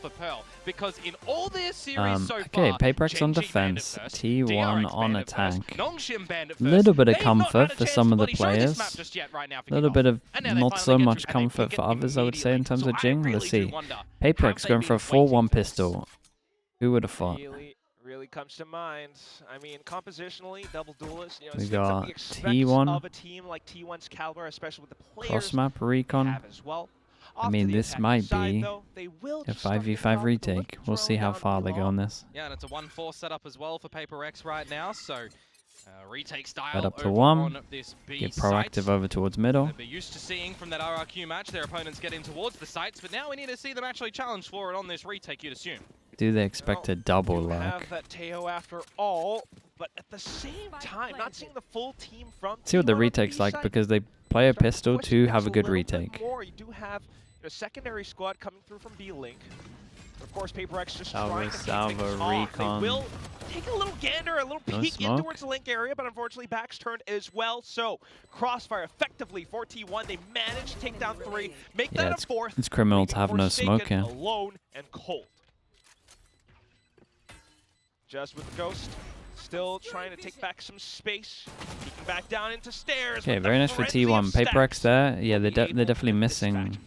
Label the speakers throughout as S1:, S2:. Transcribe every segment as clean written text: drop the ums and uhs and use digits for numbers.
S1: for Pearl, because in all their series so
S2: okay,
S1: far,
S2: PRX on
S1: Gen G
S2: defense,
S1: banned it first,
S2: T1
S1: DRX
S2: on
S1: banned it first,
S2: attack.
S1: Nongshim banned it first.
S2: Little bit of
S1: They've not
S2: comfort
S1: had a
S2: for
S1: chance
S2: some
S1: to
S2: of the
S1: bloody show this map
S2: players.
S1: just yet right now for
S2: Little
S1: Kickoff.
S2: bit of
S1: And now they
S2: not
S1: finally
S2: so
S1: get
S2: much
S1: to, and they
S2: comfort
S1: pick
S2: for
S1: it
S2: others, I would say, in
S1: immediately.
S2: terms
S1: So
S2: of
S1: I
S2: Jing.
S1: really
S2: Let's
S1: do
S2: see.
S1: wonder,
S2: PRX
S1: have
S2: going
S1: they
S2: for a
S1: been waiting
S2: 4-1
S1: for this?
S2: pistol. Who would have thought?
S3: Really comes to mind. I mean, compositionally, double duelist. You know,
S2: We
S3: it's things that
S2: got
S3: we expect
S2: T1.
S3: of a team like T1's caliber, especially with the players
S2: Cross-map recon.
S3: have as well.
S2: I mean, this might be a 5v5 retake. We'll see how far they go on this.
S1: Yeah, and it's a 1-4 setup as well for PRX right now, so retake style
S2: Head up to
S1: over
S2: 1.
S1: on this B
S2: Get
S1: site.
S2: proactive over towards middle.
S1: They'll be used to seeing from that RRQ match their opponents get in towards the sites, but now we need to see them actually challenge for it on this retake, you'd assume.
S2: Do they expect a double
S3: You
S2: luck?
S3: have that Teo after all, but at the same time, not seeing the full team from
S2: See what the
S3: T1 on
S2: retake's
S3: B
S2: like,
S3: side.
S2: because they play a
S3: Start to
S2: pistol
S3: question
S2: to
S3: things
S2: have a good
S3: little bit
S2: retake.
S3: more. You do have a secondary squad coming through from B-Link. Of course, PRX just
S2: Salvo,
S3: trying to keep
S2: salvo,
S3: things off.
S2: recon.
S3: They will take a little gander, a little
S2: No
S3: peek in
S2: smoke.
S3: towards the Link area, but unfortunately back's turned as well. So Crossfire effectively for T1. They managed to take down 3, make
S2: Yeah,
S3: that a 4th.
S2: it's criminal to
S3: leaving
S2: have no smoke
S3: Forsaken
S2: here.
S3: alone and cold. Just with the Ghost, still trying to take back some space. Peeking back down into stairs.
S2: Okay,
S3: with
S2: very
S3: the
S2: nice for
S3: frenzy of
S2: T1. PRX
S3: stacks.
S2: there. Yeah, they're
S3: Able
S2: definitely
S3: to
S2: missing.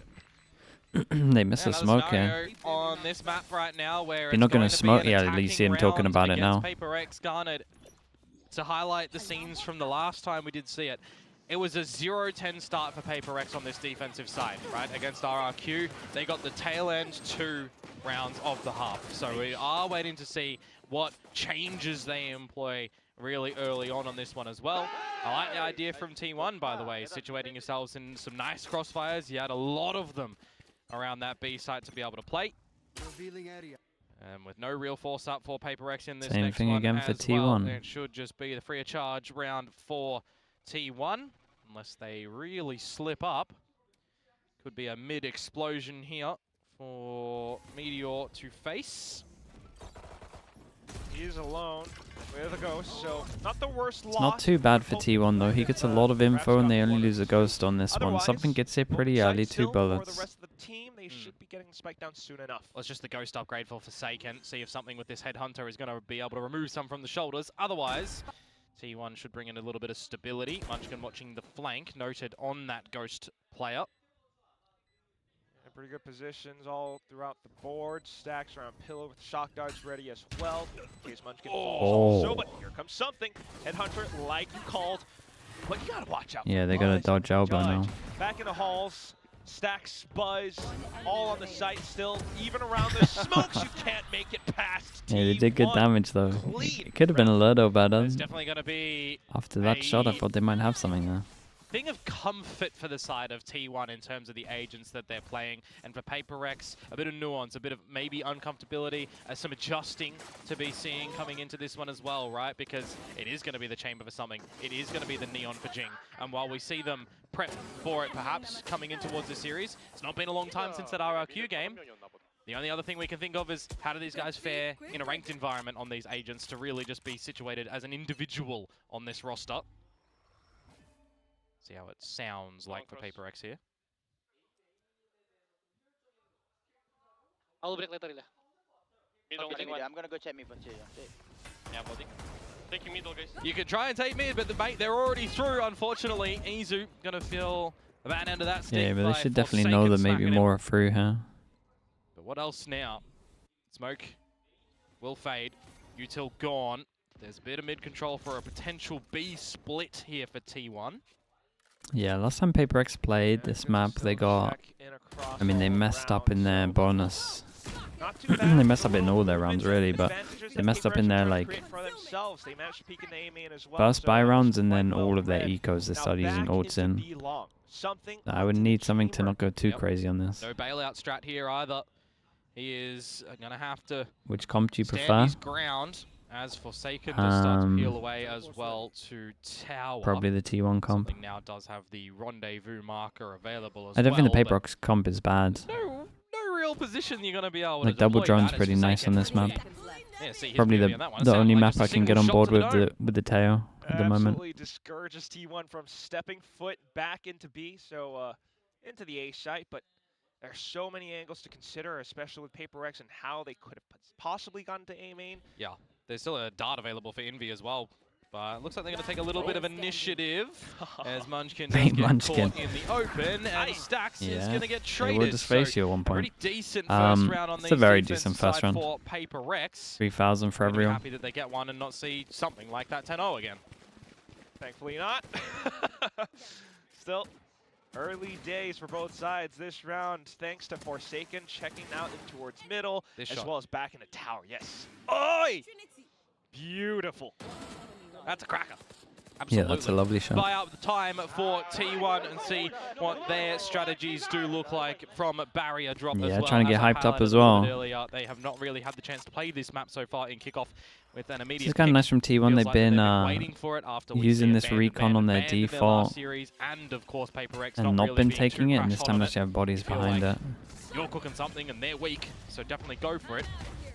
S3: dispatch
S2: They missed the
S1: Another
S2: smoke
S1: scenario
S2: here.
S1: on this map right now where
S2: You're
S1: it's
S2: not gonna
S1: going to be
S2: smoke-
S1: an
S2: yeah,
S1: attacking
S2: you see him talking
S1: round
S2: about it
S1: against
S2: now.
S1: PRX garnered. To highlight the scenes from the last time we did see it, it was a 0-10 start for PRX on this defensive side, right? Against RRQ, they got the tail end 2 rounds of the half. So we are waiting to see what changes they employ really early on this one as well. I like the idea from T1, by the way, situating yourselves in some nice crossfires. You had a lot of them around that B site to be able to play. With no real force up for PRX in this
S2: Same
S1: next
S2: thing
S1: one
S2: again for
S1: as well.
S2: T1.
S1: It should just be the free of charge round for T1, unless they really slip up. Could be a mid-explosion here for Meteor to face.
S3: He's alone with a Ghost, so not the worst loss.
S2: It's not too bad for T1 though. He gets a lot of info and they only lose a Ghost on this one. Something gets hit pretty early, 2 bullets.
S3: For the rest of the team, they should be getting the spike down soon enough.
S1: Well, it's just the Ghost upgrade for Forsaken. See if something with this Headhunter is going to be able to remove some from the shoulders. Otherwise, T1 should bring in a little bit of stability. Munchkin watching the flank, noted on that Ghost player.
S3: Pretty good positions all throughout the board. Stacks around Pillow with shock darts ready as well. In case Munchkin falls also, but here comes something. Headhunter, like you called. But you gotta watch out.
S2: Yeah, they gotta dodge elbow now.
S3: Back in the halls. Stacks, Buzz, all on the site still. Even around the smokes, you can't make it past T1.
S2: Yeah, they did good damage though. It could have been a little better.
S1: It's definitely going to be
S2: After that shot, I thought they might have something there.
S1: thing of comfort for the side of T1 in terms of the agents that they're playing, and for PRX, a bit of nuance, a bit of maybe uncomfortability, some adjusting to be seeing coming into this one as well, right? Because it is going to be the chamber for something. It is going to be the neon for Jing. And while we see them prep for it perhaps coming in towards the series, it's not been a long time since that RRQ game. The only other thing we can think of is how do these guys fare in a ranked environment on these agents to really just be situated as an individual on this roster. See how it sounds like for PRX here.
S4: I'll break later, Ila.
S5: Okay, I'm gonna go check me for two.
S4: Yeah, body. Taking middle, guys.
S1: You could try and take mid, but they're already through, unfortunately. Izu gonna feel the bad end of that stick.
S2: Yeah, but they
S1: by
S2: should definitely know that
S1: Forsaken
S2: maybe
S1: smacking
S2: more
S1: him.
S2: are through here.
S1: But what else now? Smoke will fade. Util gone. There's a bit of mid control for a potential B split here for T1.
S2: Yeah, last time PRX played this map, they got... I mean, they messed up in their bonus. They messed up in all their rounds, really, but they messed up in their, like, first buy rounds and then all of their ecos they started using ults in. I would need something to not go too crazy on this.
S1: No bailout strat here either. He is going to have to
S2: Which comp do you
S1: stand
S2: prefer?
S1: his ground as Forsaken does start to peel away as well to Tower.
S2: Probably the T1 comp.
S1: Something now does have the rendezvous marker available as
S2: I don't think the
S1: well,
S2: PRX comp is bad.
S1: no real position you're going to be able
S2: Like
S1: to
S2: double
S1: deploy
S2: drone's
S1: that as
S2: pretty nice on
S1: Forsaken.
S2: this map.
S1: Yeah, see his
S2: Probably
S1: movie on that one.
S2: the
S1: Sounded
S2: only
S1: like
S2: map
S1: just a
S2: I can get
S1: single
S2: on
S1: shot
S2: board
S1: to the
S2: with the Teo at the moment.
S3: Absolutely discourages T1 from stepping foot back into B, so into the A site, but There's so many angles to consider, especially with PRX and how they could have possibly gotten to A main.
S1: Yeah, there's still a dart available for Envy as well. But it looks like they're going to take a little bit of initiative as Munchkin does
S2: Mate,
S1: get
S2: Munchkin.
S1: caught in the open, and Stacks is going to get traded.
S2: They will just face you at one point.
S1: Pretty decent first round on
S2: it's a very decent first
S1: side
S2: round.
S1: for PRX.
S2: 3,000 for everyone.
S1: Happy that they get one and not see something like that 10-0 again.
S3: Thankfully not. Still, early days for both sides this round, thanks to Forsaken checking out in towards middle, as well as back in the tower. Yes. Oi! Beautiful.
S1: That's a cracker. Absolutely.
S2: Yeah, that's a lovely shot.
S1: Buy up the time for T1 and see what their strategies do look like from barrier drop as well.
S2: Yeah, trying to get hyped up as well.
S1: Earlier, they have not really had the chance to play this map so far in Kickoff with an immediate.
S2: This is kind of nice from T1. They've been
S1: waiting for it after
S2: using this recon on their default
S1: and of course PRX
S2: and not been taking it, and this time they actually have bodies behind it.
S1: You're cooking something and they're weak, so definitely go for it.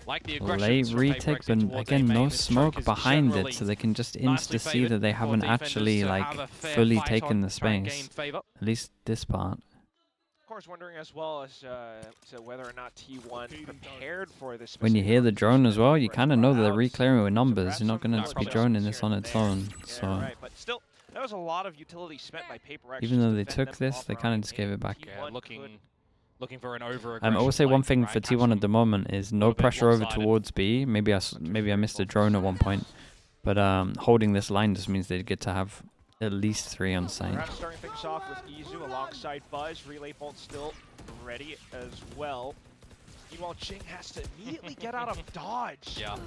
S1: Like the
S2: late retake, but again, no smoke behind it, so they can just insta see that they haven't actually like fully taken the space. At least this part.
S3: Of course, wondering as well as to whether or not T1 prepared for this.
S2: When you hear the drone as well, you kind of know that they're reclearing with numbers. You're not going to just be droning this on its own. So
S3: right, but still, there was a lot of utility spent by PRX.
S2: Even though they took this, they kind of just gave it back.
S1: Yeah, looking for an over-aggression.
S2: I will say one thing for T1 at the moment is no pressure over towards B. Maybe I missed a drone at one point, but holding this line just means they get to have at least 3 on site.
S3: Starting things off with Izu alongside Buzz. Relay bolt still ready as well. Meanwhile, Jing has to immediately get out of dodge.
S1: Yeah.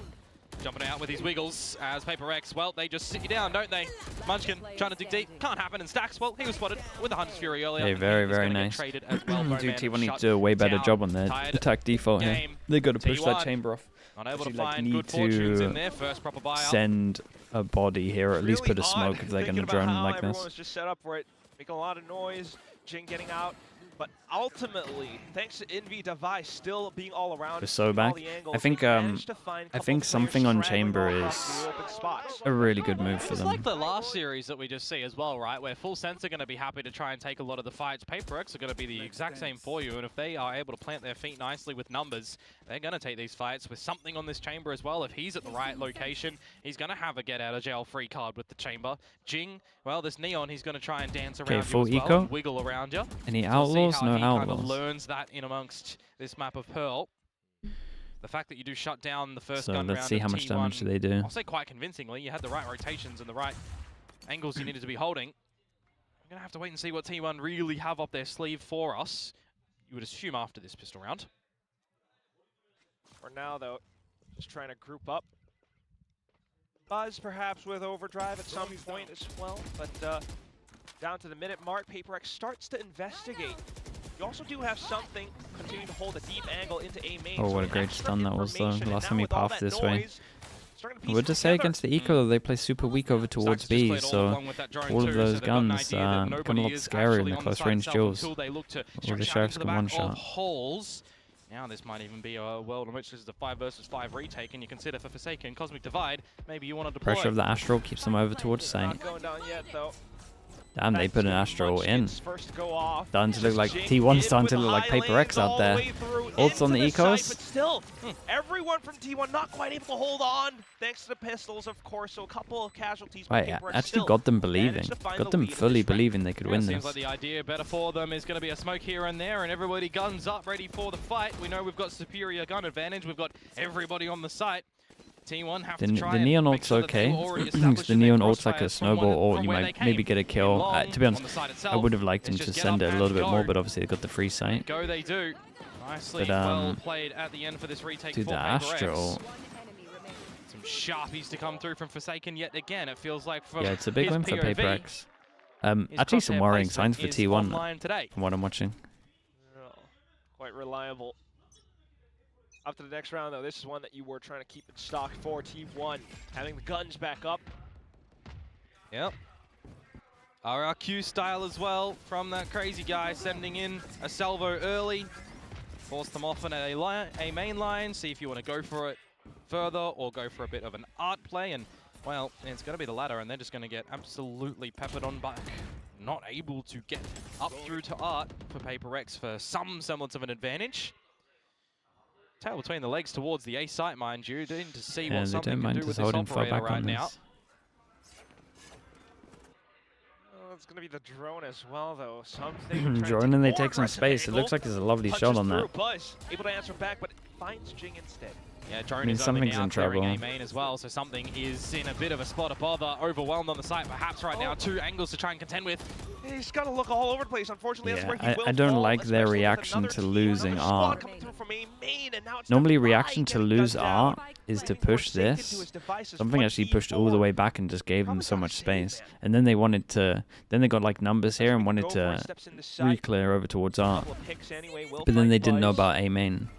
S1: Jumping out with his wiggles as PRX, well, they just sit you down, don't they? Munchkin trying to dig deep, can't happen, and Stacks, well, he was spotted with the Hunter's Fury earlier.
S2: Hey, very, very nice. Dude, T1 needs to do a way better job on their attack default here. They got to push that chamber off.
S1: Unable to
S2: like,
S1: find good fortunes in their first proper buyout.
S2: Send a body here, or at least put a smoke if they're going to drone like this.
S3: Everyone was just set up for it, making a lot of noise, Jing getting out. But ultimately, thanks to Envy device still being all around,
S2: so back. I think something on chamber is a really good move for them.
S1: It's like the last series that we just see as well, right? Where Full Sense are going to be happy to try and take a lot of the fights. PRX are going to be the exact same for you, and if they are able to plant their feet nicely with numbers, they're going to take these fights with something on this chamber as well. If he's at the right location, he's going to have a get out of jail free card with the chamber. Jing, well, this Neon, he's going to try and dance around
S2: full
S1: you as
S2: eco.
S1: Well, wiggle around you.
S2: Any outlaws? No outlaws.
S1: Kind of learns that in amongst this map of Pearl. The fact that you do shut down the first gun round.
S2: So let's see how much damage they do.
S1: I'll say quite convincingly. You had the right rotations and the right angles you needed to be holding. I'm going to have to wait and see what T1 really have up their sleeve for us. You would assume after this pistol round.
S3: For now, though, just trying to group up. Buzz perhaps with overdrive at some point as well, but down to the minute mark, PRX starts to investigate. You also do have something continuing to hold a deep angle into A main.
S2: Oh, what a great stun that was, though. Last time he paused this way. I would just say against the eco, they play super weak over towards B, so all of those guns become a lot scary in the close range duels. Or the Sheriffs can one-shot.
S1: Now this might even be a world in which this is a 5 versus 5 retake, and you consider for Forsaken, Cosmic Divide, maybe you want to deploy.
S2: Pressure of the Astral keeps them over towards site. Damn, they put an Astral in. Starting to look like T1, starting to look like PRX out there. Ults on the ecos.
S3: But still, everyone from T1 not quite able to hold on, thanks to the pistols, of course. So a couple of casualties.
S2: Right, actually got them believing. Got them fully believing they could win this.
S1: Seems like the idea better for them is going to be a smoke here and there, and everybody guns up, ready for the fight. We know we've got superior gun advantage. We've got everybody on the site. T1 have to try
S2: the Neon ult's okay, because the Neon ult's like a snowball ult, you might maybe get a kill. To be honest, I would have liked him to send it a little bit more, but obviously they got the free sight.
S1: Go they do. Nicely well played at the end for this retake.
S2: To the Astral.
S1: Some sharpies to come through from Forsaken yet again, it feels like. For
S2: yeah, it's a big win for PRX. Actually some worrying signs for T1 from what I'm watching.
S3: Quite reliable. Up to the next round, though, this is one that you were trying to keep in stock for T1. Having the guns back up.
S1: Yep. RRQ style as well from that crazy guy, sending in a salvo early. Force them off on a main line, see if you want to go for it further or go for a bit of an art play. And, well, it's going to be the latter, and they're just going to get absolutely peppered on back. not able to get up through to Art for PRX for some semblance of an advantage. Tail between the legs towards the A site, mind you, to see what something can do with this operator right now.
S3: It's going to be the drone as well, though. Something
S2: drone, and they take some space. It looks like there's a lovely shot on that.
S3: Buzz, able to answer back, but finds Jing instead.
S1: Yeah, drone is something's in trouble. A main as well, so something is in a bit of a spot of bother. Overwhelmed on the site, perhaps right now. 2 angles to try and contend with.
S3: He's got to look all over the place. Unfortunately, that's where he will
S2: I don't
S3: fall,
S2: like their reaction to losing Art.
S3: Main,
S2: Normally, reaction to lose Art is to push this. Something actually pushed all the way back and just gave them so much space. And then they wanted to, then they got like numbers here and wanted to re-clear over towards Art. But then they didn't know about A main.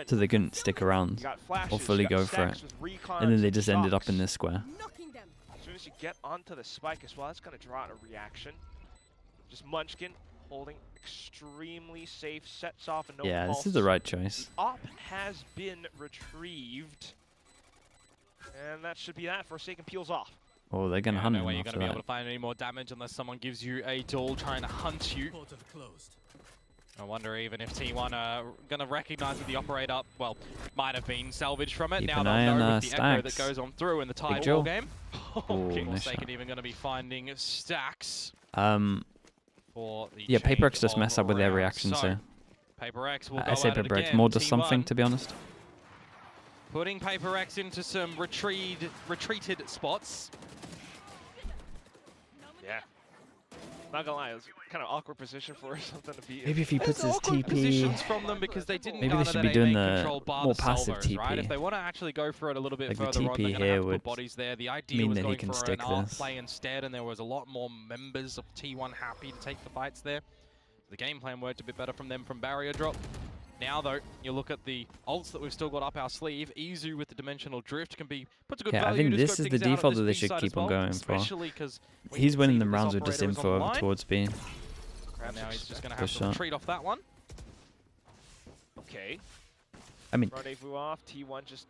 S2: So they couldn't stick around or fully go for it. And then they just ended up in this square.
S3: As soon as you get onto the spike as well, that's going to draw out a reaction. Just Munchkin holding extremely safe, sets off a no
S2: Yeah,
S3: pulse.
S2: this is the right choice.
S3: The op has been retrieved. And that should be that. Forsaken peels off.
S2: Oh, they're going to hunt him
S1: No way you're going to be
S2: after
S1: able to find any more damage unless someone gives you a duel trying to hunt you. I wonder even if T1 are going to recognize that the operator, well, might have been salvaged from it.
S2: Keep
S1: now
S2: an
S1: they'll
S2: eye on,
S1: know with the echo that
S2: Stacks.
S1: goes on through in the tie
S2: Joe.
S1: war game.
S2: Oh,
S1: Kickoff
S2: nice
S1: even going to be finding Stacks. For the
S2: Yeah,
S1: change
S2: PRX just
S1: of
S2: mess up with their
S1: round.
S2: reactions
S1: So,
S2: here.
S1: PRX will go
S2: I say
S1: at it
S2: PRX
S1: again.
S2: more does
S1: T1
S2: something, to be honest.
S1: Putting PRX into some retreated spots.
S3: Yeah. Not gonna lie, it was kind of awkward position for something to be in.
S2: Maybe if he puts his
S1: awkward
S2: TP...
S1: positions from them because they didn't
S2: Maybe they
S1: garner
S2: should
S1: that
S2: be doing
S1: A-main
S2: the
S1: control bar
S2: more
S1: the
S2: passive
S1: salvos,
S2: TP.
S1: right? If they want to actually go for it a little bit
S2: Like the
S1: further on,
S2: TP
S1: they're going to
S2: here
S1: have to
S2: would
S1: put bodies there. The idea
S2: mean
S1: was
S2: that he
S1: going
S2: can
S1: for
S2: stick
S1: an art
S2: this.
S1: play instead, and there was a lot more members of T1 happy to take the fights there. The game plan worked a bit better from them from barrier drop. Now, though, you look at the ults that we've still got up our sleeve. Izu with the dimensional drift can be put to good value.
S2: I think
S1: to
S2: this
S1: scope
S2: is the
S1: things out at
S2: default
S1: this
S2: that they
S1: B
S2: should
S1: side
S2: keep
S1: as
S2: on
S1: well,
S2: going for.
S1: especially 'cause we
S2: He's
S1: can
S2: winning
S1: see
S2: them
S1: that this
S2: rounds with just
S1: operator is
S2: info
S1: on the
S2: over
S1: line.
S2: towards B.
S1: And now he's just going to
S2: Good
S1: have to
S2: shot.
S1: retreat off that one.
S3: Okay.
S2: I mean,
S3: Rendezvous off. T1 just.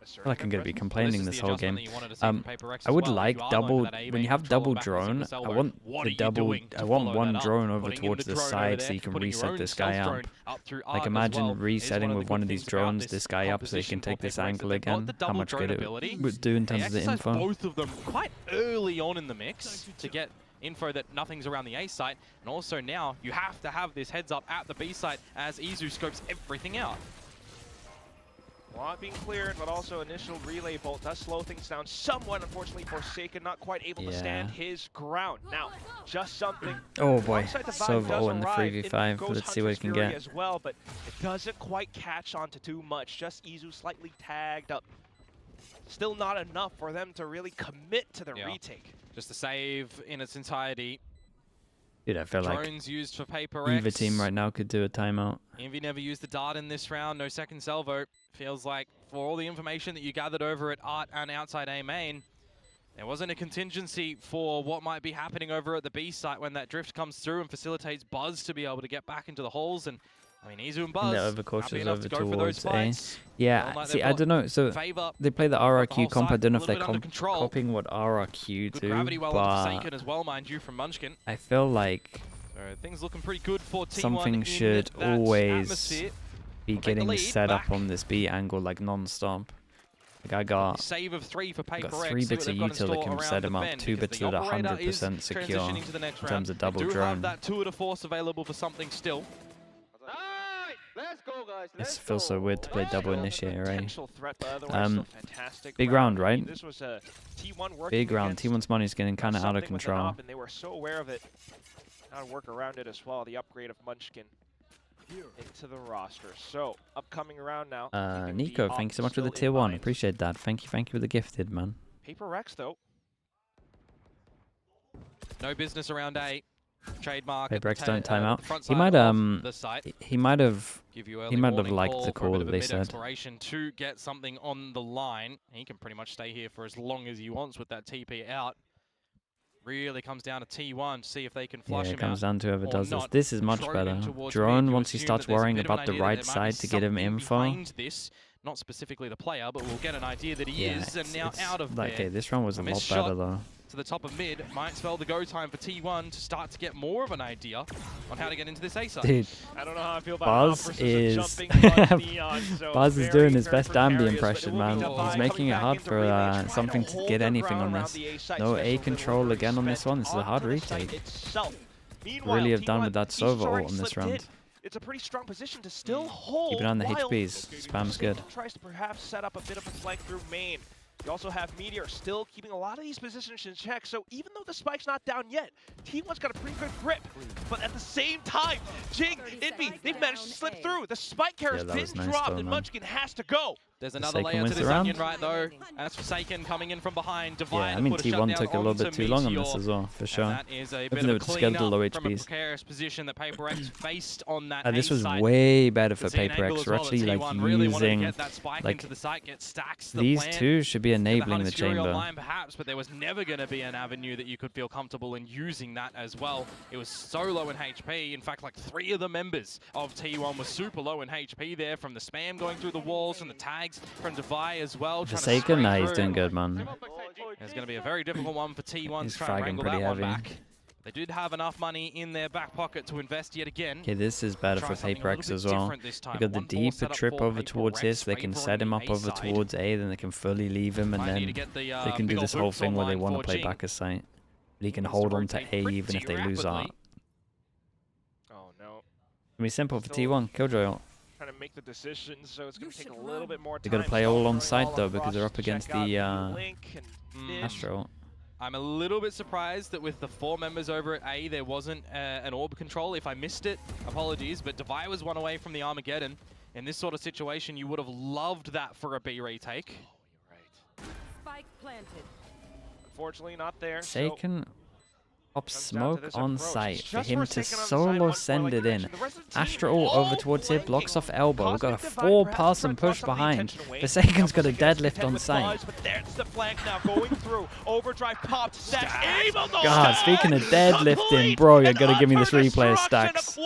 S2: I feel like I'm going to be complaining this whole game. I
S1: I
S2: would like double, when you have double drone, I want the double, I want one drone over towards the side so you can reset this guy up. Like imagine resetting with one of these drones this guy up so you can take this angle again, how much good it would do in terms of the info.
S1: Both of them quite early on in the mix to get info that nothing's around the A site, and also now you have to have this heads up at the B site as Izu scopes everything out.
S3: A lot being cleared, but also initial relay bolt does slow things down somewhat. Unfortunately, Forsaken not quite able to stand his ground. Now, just something.
S2: Oh boy,
S3: alongside the
S2: so
S3: vibe does
S2: low in the
S3: arrive.
S2: 3v5.
S3: In goes
S2: Let's see what
S3: Hunter's
S2: he can
S3: Fury
S2: get.
S3: as well, but it doesn't quite catch on to too much. Just Izu slightly tagged up. Still not enough for them to really commit to the retake.
S1: Just the save in its entirety.
S2: Dude, I feel like
S1: Drones used for PRX.
S2: Eva team right now could do a timeout.
S1: Envy never used the dart in this round. No second salvo. Feels like for all the information that you gathered over at Art and outside A main, there wasn't a contingency for what might be happening over at the B site when that drift comes through and facilitates Buzz to be able to get back into the holes. And I mean, Izu and Buzz
S2: they're
S1: happy
S2: overcautious
S1: enough
S2: over
S1: to go for those
S2: towards A.
S1: fights.
S2: Yeah,
S1: Like
S2: see,
S1: they've
S2: I
S1: got
S2: don't know. So
S1: favor
S2: they play the
S1: whole
S2: RRQ comp. I
S1: side,
S2: don't know
S1: a
S2: if they're
S1: little bit under control.
S2: copying what RRQ
S1: Good
S2: do,
S1: gravity well onto
S2: but
S1: Forsaken as well, mind you, from Munchkin.
S2: I feel like
S1: So things looking pretty good for T1
S2: something
S1: in
S2: should
S1: that
S2: always
S1: atmosphere.
S2: be
S1: Take the
S2: getting
S1: lead
S2: set
S1: back.
S2: up on this B angle like non-stop. Like I got
S1: Save of 3 for PRX.
S2: 3 bits of util that can set him up, 2 bits that are 100% secure in terms of double
S1: do
S2: drone.
S1: have that tour de force available for something still.
S5: Let's go, guys.
S2: This feels so weird to play double initiator, eh?
S3: Potential threat, but otherwise still fantastic
S2: Big round,
S3: I mean,
S2: right?
S3: this was a T1 working
S2: Big round.
S3: against
S2: T1's money's getting kind of out of
S3: something with an
S2: control.
S3: op, and they were so aware of it. How to work around it as well. The upgrade of Munchkin into the roster. So upcoming round now. keeping
S2: Nico,
S3: the
S2: thank you so
S3: op
S2: much for the
S3: still
S2: tier
S3: in
S2: 1.
S3: mind.
S2: Appreciate that. Thank you for the gifted, man.
S3: PRX though.
S1: No business around A. Trademark. at the
S2: PRX don't time out.
S1: front
S2: He
S1: side
S2: might
S1: of the site.
S2: he might have
S1: Give you early
S2: might have
S1: warning
S2: liked
S1: call
S2: the
S1: for a
S2: call
S1: bit
S2: that
S1: of a
S2: they
S1: mid
S2: said.
S1: exploration to get something on the line. He can pretty much stay here for as long as he wants with that TP out. Really comes down to T1 to see if they can flush
S2: Yeah,
S1: him
S2: it comes
S1: out.
S2: down to whoever
S1: or
S2: does this.
S1: not.
S2: This is much
S1: Drone
S2: better.
S1: in towards
S2: Drone,
S1: mid, you
S2: once he
S1: assume
S2: starts
S1: that there's a
S2: worrying
S1: bit of an
S2: about the
S1: idea that
S2: right
S1: there might
S2: side
S1: be
S2: to get him
S1: something
S2: info.
S1: behind this. Not specifically the player, but we'll get an idea that he is, and now
S2: it's
S1: out of
S2: like,
S1: there.
S2: okay, this round was a
S1: A
S2: lot
S1: missed
S2: better
S1: shot.
S2: though.
S1: to the top of mid might spell the go time for T1 to start to get more of an idea on how to get into this A side.
S2: Dude,
S3: I don't know how I feel about
S2: Buzz is Buzz is doing his best Dambi impression, man. He's making it hard for something to get anything on this. No A control again on this one. This is a hard retake. Really have done with that Sova ult on this round.
S3: It's a pretty strong position to still hold.
S2: Keep it on the HPs. Spam's good.
S3: Tries to perhaps set up a bit of a flank through main. You also have Meteor still keeping a lot of these positions in check, so even though the spike's not down yet, T1's got a pretty good grip. But at the same time, Jing, Invi, they've managed to slip through. The spike carrier's been dropped, and Munchkin has to go.
S1: There's another layer to this onion right though, and that's Forsaken coming in from behind.
S2: Yeah, I mean T1 took a little bit too long on this as well, for sure.
S1: That is a bit
S2: they
S1: of
S2: were
S1: a
S2: scared of the low
S1: from a
S2: HPs.
S1: precarious position that PRX faced on that
S2: This was
S1: side.
S2: way better for PRX. We're actually like using like these two should be enabling the chamber.
S1: Line, perhaps, but there was never going to be an avenue that you could feel comfortable in using that as well. It was so low in HP. In fact, like 3 of the members of T1 were super low in HP there from the spam going through the walls and the tags from Divide as well.
S2: Forsaken, nah, he's doing good, man.
S1: It's going to be a very difficult one for T1
S2: He's
S1: to try and wrangle
S2: pretty
S1: that one
S2: heavy.
S1: back. They did have enough money in their back pocket to invest yet again.
S2: Okay, this is better for PRX as well. They got the deeper trip over towards here, so they can set him up over towards A, then they can fully leave him, and then they can do this whole thing where they want to play back a site. But he can hold on to A even if they lose art.
S3: Oh no.
S2: It'll be simple for T1. Killjoy ult.
S3: Trying to make the decision, so it's going to take a little bit more time.
S2: They got to play all alongside though, because they're up against the Astro ult.
S1: I'm a little bit surprised that with the 4 members over at A, there wasn't an orb control. If I missed it, apologies, but Divide was 1 away from the Armageddon. In this sort of situation, you would have loved that for a B retake.
S3: Oh, you're right.
S6: Spike planted.
S3: Unfortunately, not there.
S2: Forsaken pop smoke on site for
S3: Just
S2: him to
S3: Forsaken on the
S2: solo
S3: side,
S2: send
S3: like
S2: it
S3: you
S2: in.
S3: mentioned. The rest of the team
S2: Astro ult over towards here, blocks off elbow. We've got a
S3: Cosmic Divide
S2: 4-person
S3: perhaps
S2: push
S3: trying to draw some of the
S2: behind.
S3: attention away.
S2: Forsaken's got a
S3: Now Forsaken's
S2: deadlift
S3: content
S2: on
S3: with
S2: site.
S3: Buzz, but there's the flank now going through. Overdrive popped. Stacks able to
S2: God, speaking of deadlifting, bro, you gotta give me this replay of Stacks.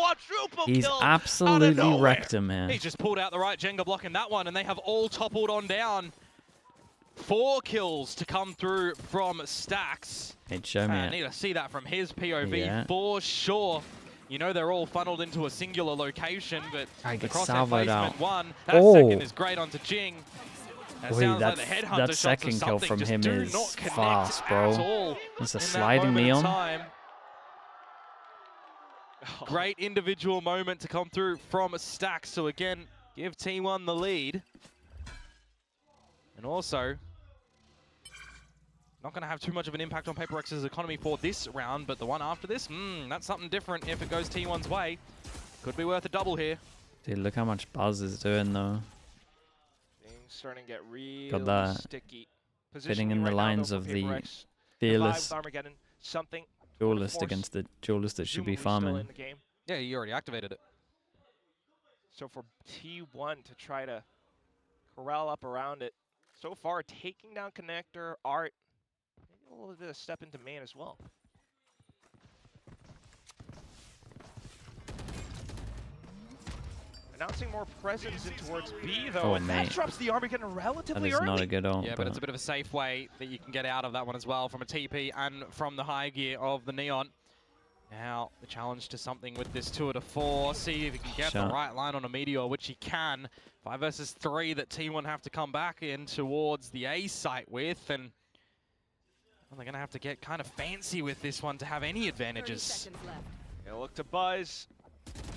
S2: He's absolutely wrecked him here.
S1: He just pulled out the right Jenga block in that one, and they have all toppled on down. 4 kills to come through from Stacks.
S2: Hey, show me
S1: I
S2: it.
S1: need to see that from his POV
S2: Yeah.
S1: for sure. You know they're all funneled into a singular location, but
S2: I
S1: the
S2: get
S1: crosshair
S2: salvoed
S1: placement
S2: out.
S1: one. That
S2: Oh.
S1: second is great onto Jing. That
S2: Wait,
S1: sounds like the headhunter
S2: that
S1: shots or
S2: second kill
S1: something
S2: from
S1: just
S2: him
S1: do
S2: is
S1: not connect
S2: fast, bro.
S1: at all
S2: It's a
S1: in that
S2: sliding
S1: moment in
S2: neon.
S1: time. Great individual moment to come through from Stacks. So again, give T1 the lead. And also, not going to have too much of an impact on PRX's economy for this round, but the one after this, that's something different if it goes T1's way. Could be worth a double here.
S2: Dude, look how much Buzz is doing though.
S3: Things starting to get really
S2: Got that
S3: sticky.
S2: fitting in
S3: Positioning
S2: the
S3: right now,
S2: lines
S3: though,
S2: of
S3: for
S2: the
S3: PRX.
S2: fearless
S3: Divide with Armageddon, something
S2: duelist
S3: force
S2: against the duelist that should be
S3: Zoom still in
S2: farming.
S3: the game.
S1: Yeah, you already activated it.
S3: So for T1 to try to corral up around it, so far taking down Connector, Art, maybe a little bit of step into main as well. Announcing more presence in towards B though,
S2: Oh,
S3: and
S2: mate.
S3: that drops the Armageddon
S2: That
S3: relatively
S2: is
S3: early.
S2: not a good ult.
S1: Yeah, but it's a bit of a safe way that you can get out of that one as well from a TP and from the high gear of the Neon. Now, the challenge to something with this 2-4. See if he can get the right line on a Meteor, which he can. 5 versus 3 that T1 have to come back in towards the A site with. And well, they're going to have to get kind of fancy with this one to have any advantages.
S3: Gonna look to Buzz.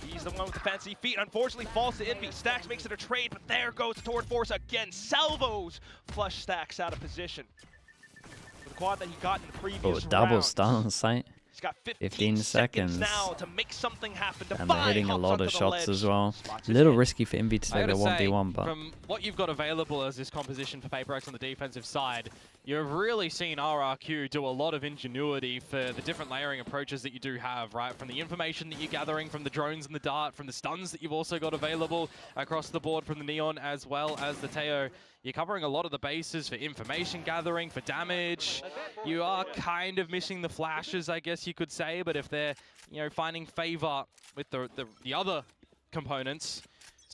S3: He's the one with the fancy feet. Unfortunately, falls to Envy. Stacks makes it a trade, but there goes the Toward Force again. Salvos flush Stacks out of position. For the quad that he got in the previous round.
S2: Double stun on site.
S3: He's got
S2: 15 seconds
S3: now to make something happen.
S2: And they're hitting a lot of shots as well. A little risky for Envy to take the 1v1, but
S1: from what you've got available as this composition for PRX on the defensive side, you've really seen RRQ do a lot of ingenuity for the different layering approaches that you do have, right? From the information that you're gathering from the drones and the dart, from the stuns that you've also got available across the board from the Neon as well as the Teo. You're covering a lot of the bases for information gathering, for damage. You are kind of missing the flashes, I guess you could say, but if they're, you know, finding favor with the other components,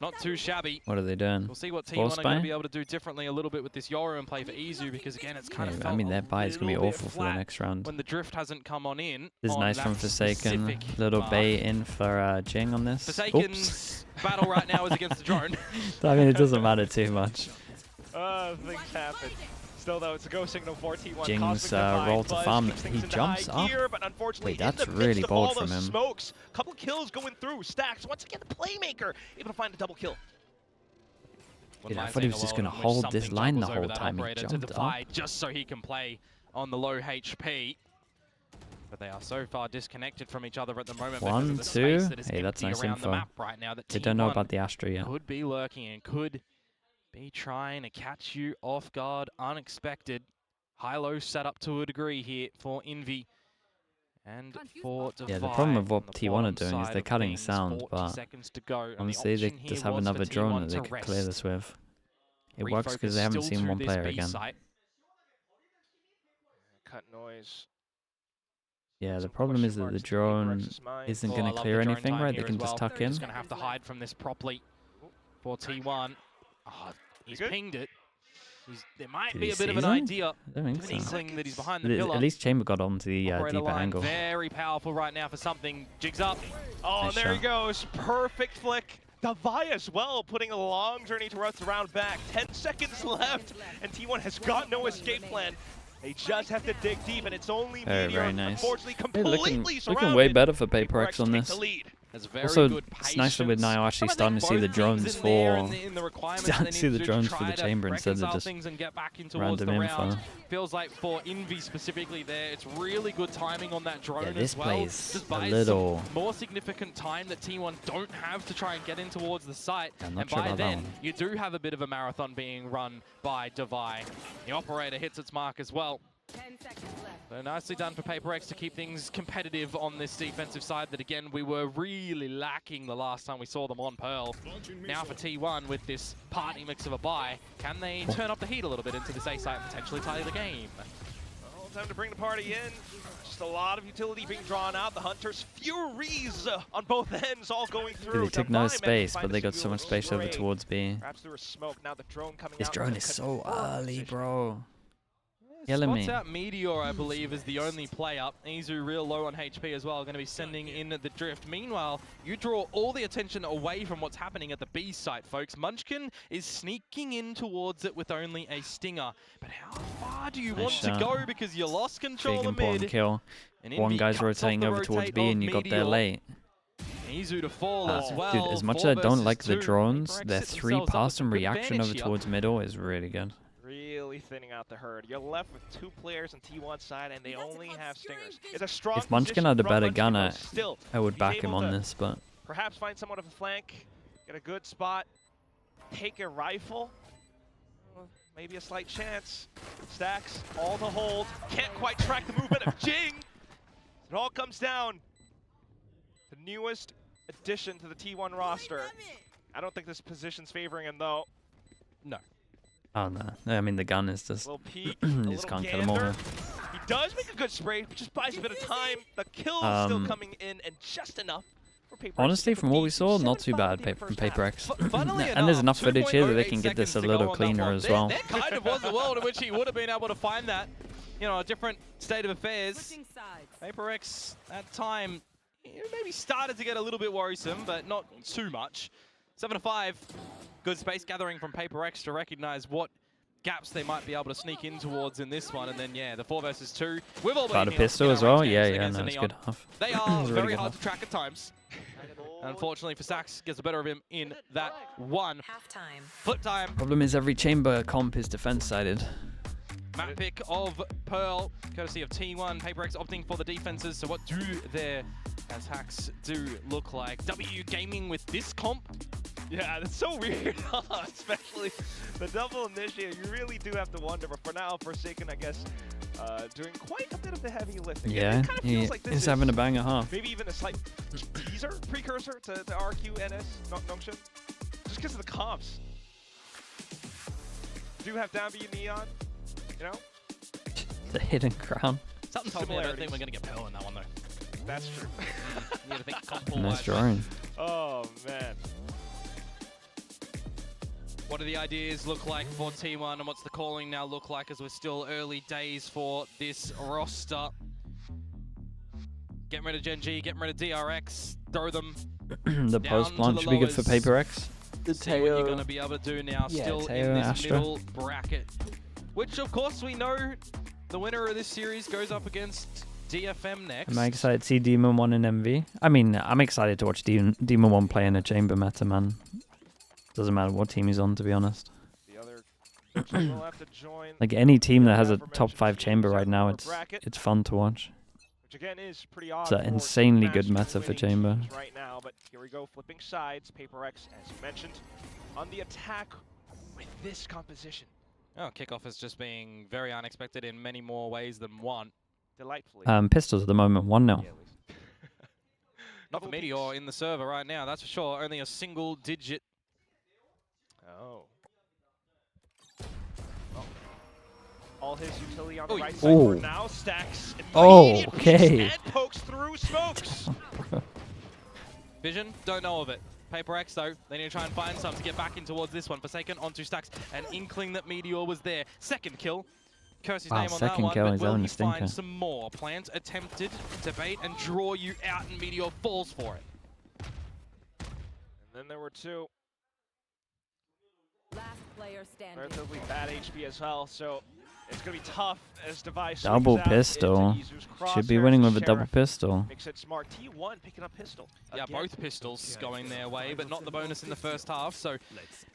S1: Not too shabby.
S2: What are they doing?
S1: We'll see what T1 are going to be able to do differently a little bit with this Yoru and play for Izu, because again, it's kind of
S2: I mean, their buy is going to be awful for the next round.
S1: When the drift hasn't come on in.
S2: This is nice from Forsaken. Little bait in for Jing on this.
S1: Forsaken's battle right now is against the drone.
S2: I mean, it doesn't matter too much.
S3: Things happen. Still, though, it's a go signal for T1.
S2: Jing's roll to farm. He jumps up.
S3: Gear, but unfortunately,
S2: wait, that's really bold from him.
S3: Smokes, couple kills going through. Stacks, once again, the playmaker, able to find a double kill.
S2: Dude, I thought he was just going to hold this line the whole time. He jumped up.
S1: Just so he can play on the low HP. But they are so far disconnected from each other at the moment.
S2: 1, 2. Hey, that's nice info. They don't know about the Astra yet.
S1: Could be lurking and could be trying to catch you off guard, unexpected. High-low set up to a degree here for Envy and for Divide.
S2: Yeah, the problem with what T1 are doing is they're cutting sound, but honestly, they just have another drone that they could clear this with. It works because they haven't seen one player again.
S3: Cut noise.
S2: Yeah, the problem is that the drone isn't going to clear anything, right? They can just tuck in.
S1: Just going to have to hide from this properly for T1. Oh, he's pinged it. There might be a bit of an idea.
S2: I don't think so.
S1: That he's behind the pillar.
S2: At least Chamber got onto the deeper angle.
S1: Very powerful right now for something. Jigs up.
S3: Oh, nice there shot. He goes. Perfect flick. Davai as well, putting a long journey towards the round back. 10 seconds left, and T1 has got no escape plan. They just have to dig deep, and it's only
S2: very nice.
S3: Unfortunately, completely surrounded.
S2: Looking way better for PRX on this.
S1: Also,
S2: it's nicer with now actually starting to see the drones for the chamber instead of just random info.
S1: Feels like for Envy specifically there, it's really good timing on that drone
S2: this
S1: as well.
S2: plays
S1: Just
S2: a
S1: buys
S2: little
S1: more significant time that T1 don't have to try and get in towards the site.
S2: I'm not
S1: And
S2: sure
S1: by
S2: about
S1: then,
S2: that one.
S1: you do have a bit of a marathon being run by Divide. The operator hits its mark as well.
S6: 10 seconds left.
S1: So nicely done for PRX to keep things competitive on this defensive side that, again, we were really lacking the last time we saw them on Pearl. Now for T1 with this party mix of a buy, can they turn up the heat a little bit into this A site and potentially tie the game?
S3: Well, time to bring the party in. Just a lot of utility being drawn out. The Hunters' Furies on both ends all going through.
S2: They took no space, but they got so much space over towards B.
S3: Perhaps through a smoke. Now the drone coming
S2: This
S3: out.
S2: drone is so early, bro.
S1: Spots out Meteor, I believe, is the only play up. Izu real low on HP as well, going to be sending in the drift. Meanwhile, you draw all the attention away from what's happening at the B site, folks. Munchkin is sneaking in towards it with only a stinger. But how far do you want to go? Because you lost control of mid.
S2: Kill. One guy's rotating over towards B and you got there late.
S1: Izu to fall as well.
S2: Dude, as much as I don't like the drones, their 3-pass and reaction over towards middle is really good.
S3: Really thinning out the herd. You're left with 2 players on T1 side, and they only have stingers. It's a strong
S2: if Munchkin had a better gunner,
S3: still,
S2: I would back him on this, but
S3: perhaps find someone off the flank, get a good spot, take a rifle. Maybe a slight chance. Stacks, all to hold. Can't quite track the movement of Jing. It all comes down. The newest addition to the T1 roster. I don't think this position's favoring him, though.
S1: No.
S2: Oh no, I mean the gun is just,
S3: Peek,
S2: you just can't kill him all here.
S3: He does make a good spray, but just buys a bit of time. The kill is still coming in, and just enough for PRX.
S2: Honestly, from what we saw, not too bad from PRX. And there's enough footage here that they can get this a little cleaner as well.
S1: There kind of was a world in which he would have been able to find that. You know, a different state of affairs. PRX at time maybe started to get a little bit worrisome, but not too much. 7-5. Good space gathering from PRX to recognize what gaps they might be able to sneak in towards in this one. And then, yeah, the 4 versus 2. We've all
S2: got a pistol as well. Yeah, no, it's good half.
S1: They are very hard to track at times. Unfortunately for Sax, gets the better of him in that one.
S6: Halftime.
S1: Flip time.
S2: Problem is every chamber comp is defense-sided.
S1: Map pick of Pearl, courtesy of T1. PRX opting for the defenses. So what do their attacks do look like? W Gaming with this comp?
S3: Yeah, that's so weird, especially the double initiate. You really do have to wonder, but for now, Forsaken, I guess, doing quite a bit of the heavy lifting.
S2: Yeah,
S3: feels like
S2: he's having a banger half.
S3: Maybe even a slight teaser, precursor to RQNS, Nongshun, just because of the comps. Do have down B Neon, you know?
S2: The hidden crown.
S1: Something told me I don't think we're going to get Pearl in that one, though.
S3: That's true.
S2: Nice drawing.
S3: Oh, man.
S1: What do the ideas look like for T1 and what's the calling now look like as we're still early days for this roster? Getting rid of Gen G, getting rid of DRX, throw them
S2: The post plant should be good for PRX.
S1: The see what you're going to be able to do now, still in this
S2: Astra.
S1: middle bracket. Which of course we know the winner of this series goes up against DFM next.
S2: Am I excited to see Demon 1 and MV? I mean, I'm excited to watch Demon 1 play in a chamber meta, man. Doesn't matter what team he's on, to be honest.
S3: The other team will have to join
S2: Like any team that has a top 5 chamber right now, it's fun to watch.
S3: Which again is pretty odd.
S2: It's an insanely good meta for chamber.
S3: Right now, but here we go, flipping sides. PRX, as you mentioned, on the attack with this composition.
S1: Oh, Kickoff is just being very unexpected in many more ways than one.
S3: Delightfully.
S2: Pistols at the moment, 1-0.
S3: Yeah,
S1: Not for Meteor in the server right now, that's for sure. Only a single digit.
S3: Oh. All his utility on the right side for now. Stacks.
S2: Oh, okay.
S3: And pokes through smokes.
S1: Vision, don't know of it. PRX though, they need to try and find some to get back in towards this one. Forsaken onto Stacks, an inkling that Meteor was there. Second kill. Curse his name on that one, but will he find some more? Plant attempted to bait and draw you out, and Meteor falls for it.
S3: And then there were two.
S6: Last player standing.
S3: Relatively bad HP as well, so it's going to be tough as Device
S2: double pistol. Should be winning with a double pistol.
S3: Makes it smart. T1 picking up pistol.
S1: Yeah, both pistols going their way, but not the bonus in the first half. So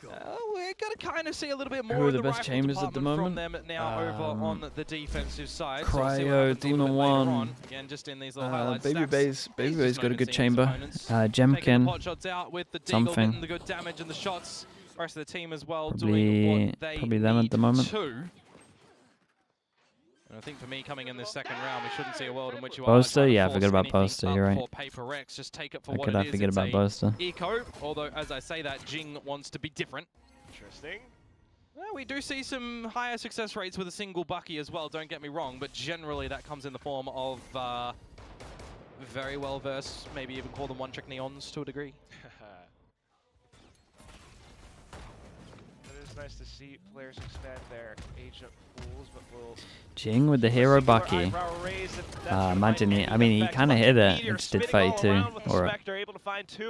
S1: we're going to kind of see a little bit more
S2: Who are
S1: of
S2: the best chambers at the moment?
S1: From them now over on the defensive side.
S2: Cryo, Demon 1.
S1: Again, just in these little highlights.
S2: Baby Bay's got a good chamber. Jemkin. Something.
S1: The good damage and the shots. The rest of the team as well
S2: Probably
S1: doing what they
S2: them at the moment.
S1: And I think for me, coming in this second round, we shouldn't see a world in which you
S2: Boaster? Yeah, forget about Boaster, you're right.
S1: PRX, just take it for
S2: I
S1: what
S2: could
S1: it is.
S2: forget about Boaster.
S1: Eco, although as I say that, Jing wants to be different.
S3: Interesting.
S1: Well, we do see some higher success rates with a single Bucky as well, don't get me wrong, but generally that comes in the form of very well versed, maybe even call them one-trick neons to a degree.
S3: Nice to see players expand their agent pools, but we'll
S2: Jing with the hero Bucky. Imagine he kind of hit it. It just did 32, or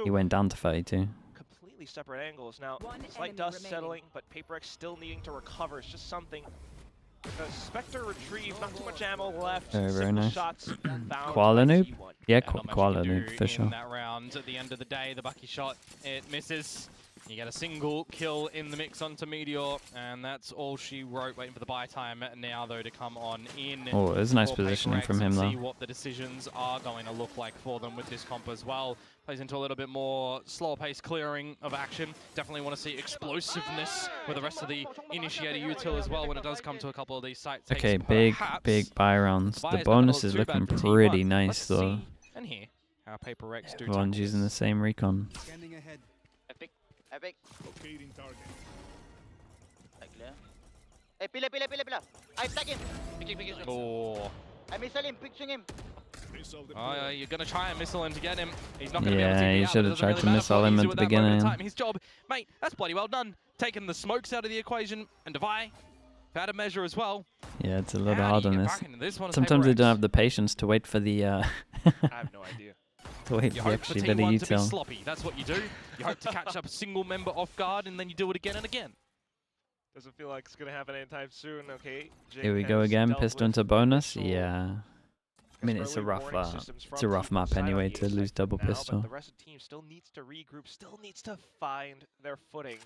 S2: he went down to 32.
S3: Completely separate angles now. Slight dust settling, but PRX still needing to recover. It's just something. The Spectre retrieve, not too much ammo left.
S2: Very nice.
S3: Koala
S2: noob? Yeah, Koala noob for sure.
S1: In that round, at the end of the day, the Bucky shot, it misses. You get a single kill in the mix onto Meteor, and that's all she wrote. Waiting for the buy time now, though, to come on in.
S2: Oh, there's nice positioning from him, though.
S1: See what the decisions are going to look like for them with this comp as well. Plays into a little bit more slower pace clearing of action. Definitely want to see explosiveness with the rest of the initiator util as well when it does come to a couple of these sites.
S2: Okay, big buy rounds. The bonus is looking pretty nice, though.
S1: And here, how PRX do.
S2: Everyone's using the same recon.
S5: Epic. Locating target. Hey, pila. I flag him.
S1: Oh.
S5: I missile him, pitching him.
S1: Oh, you're going to try and missile him to get him. He's not going to be able to.
S2: Yeah, you should have tried to missile him at the beginning.
S1: His job, mate, that's bloody well done. Taking the smokes out of the equation, and Devi, out of measure as well.
S2: Yeah, it's a little hard on this. Sometimes
S1: they
S2: they don't have the patience to wait for the...
S3: I have no idea.
S1: You hope for T1 to be sloppy. That's what you do. You hope to catch up a single member off guard, and then you do it again and again.
S3: Doesn't feel like it's going to happen anytime soon. Okay.
S2: Here we go again. Pistol into bonus. Yeah. I mean, it's a rough map anyway to lose double pistol.
S3: But the rest of the team still needs to regroup, still needs to find their footing.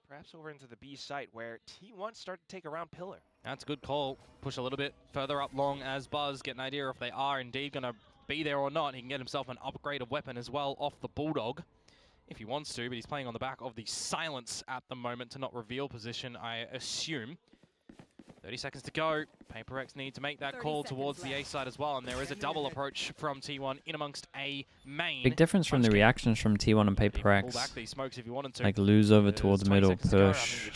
S3: Perhaps over into the B site where T1 start to take around pillar.
S1: That's a good call. Push a little bit further up long as Buzz, get an idea if they are indeed going to be there or not. He can get himself an upgrade of weapon as well off the Bulldog if he wants to, but he's playing on the back of the silence at the moment to not reveal position, I assume. 30 seconds to go. PRX need to make that call towards the A side as well, and there is a double approach from T1 in amongst A main.
S2: Big difference from the reactions from T1 and PRX. Like lose over towards middle, push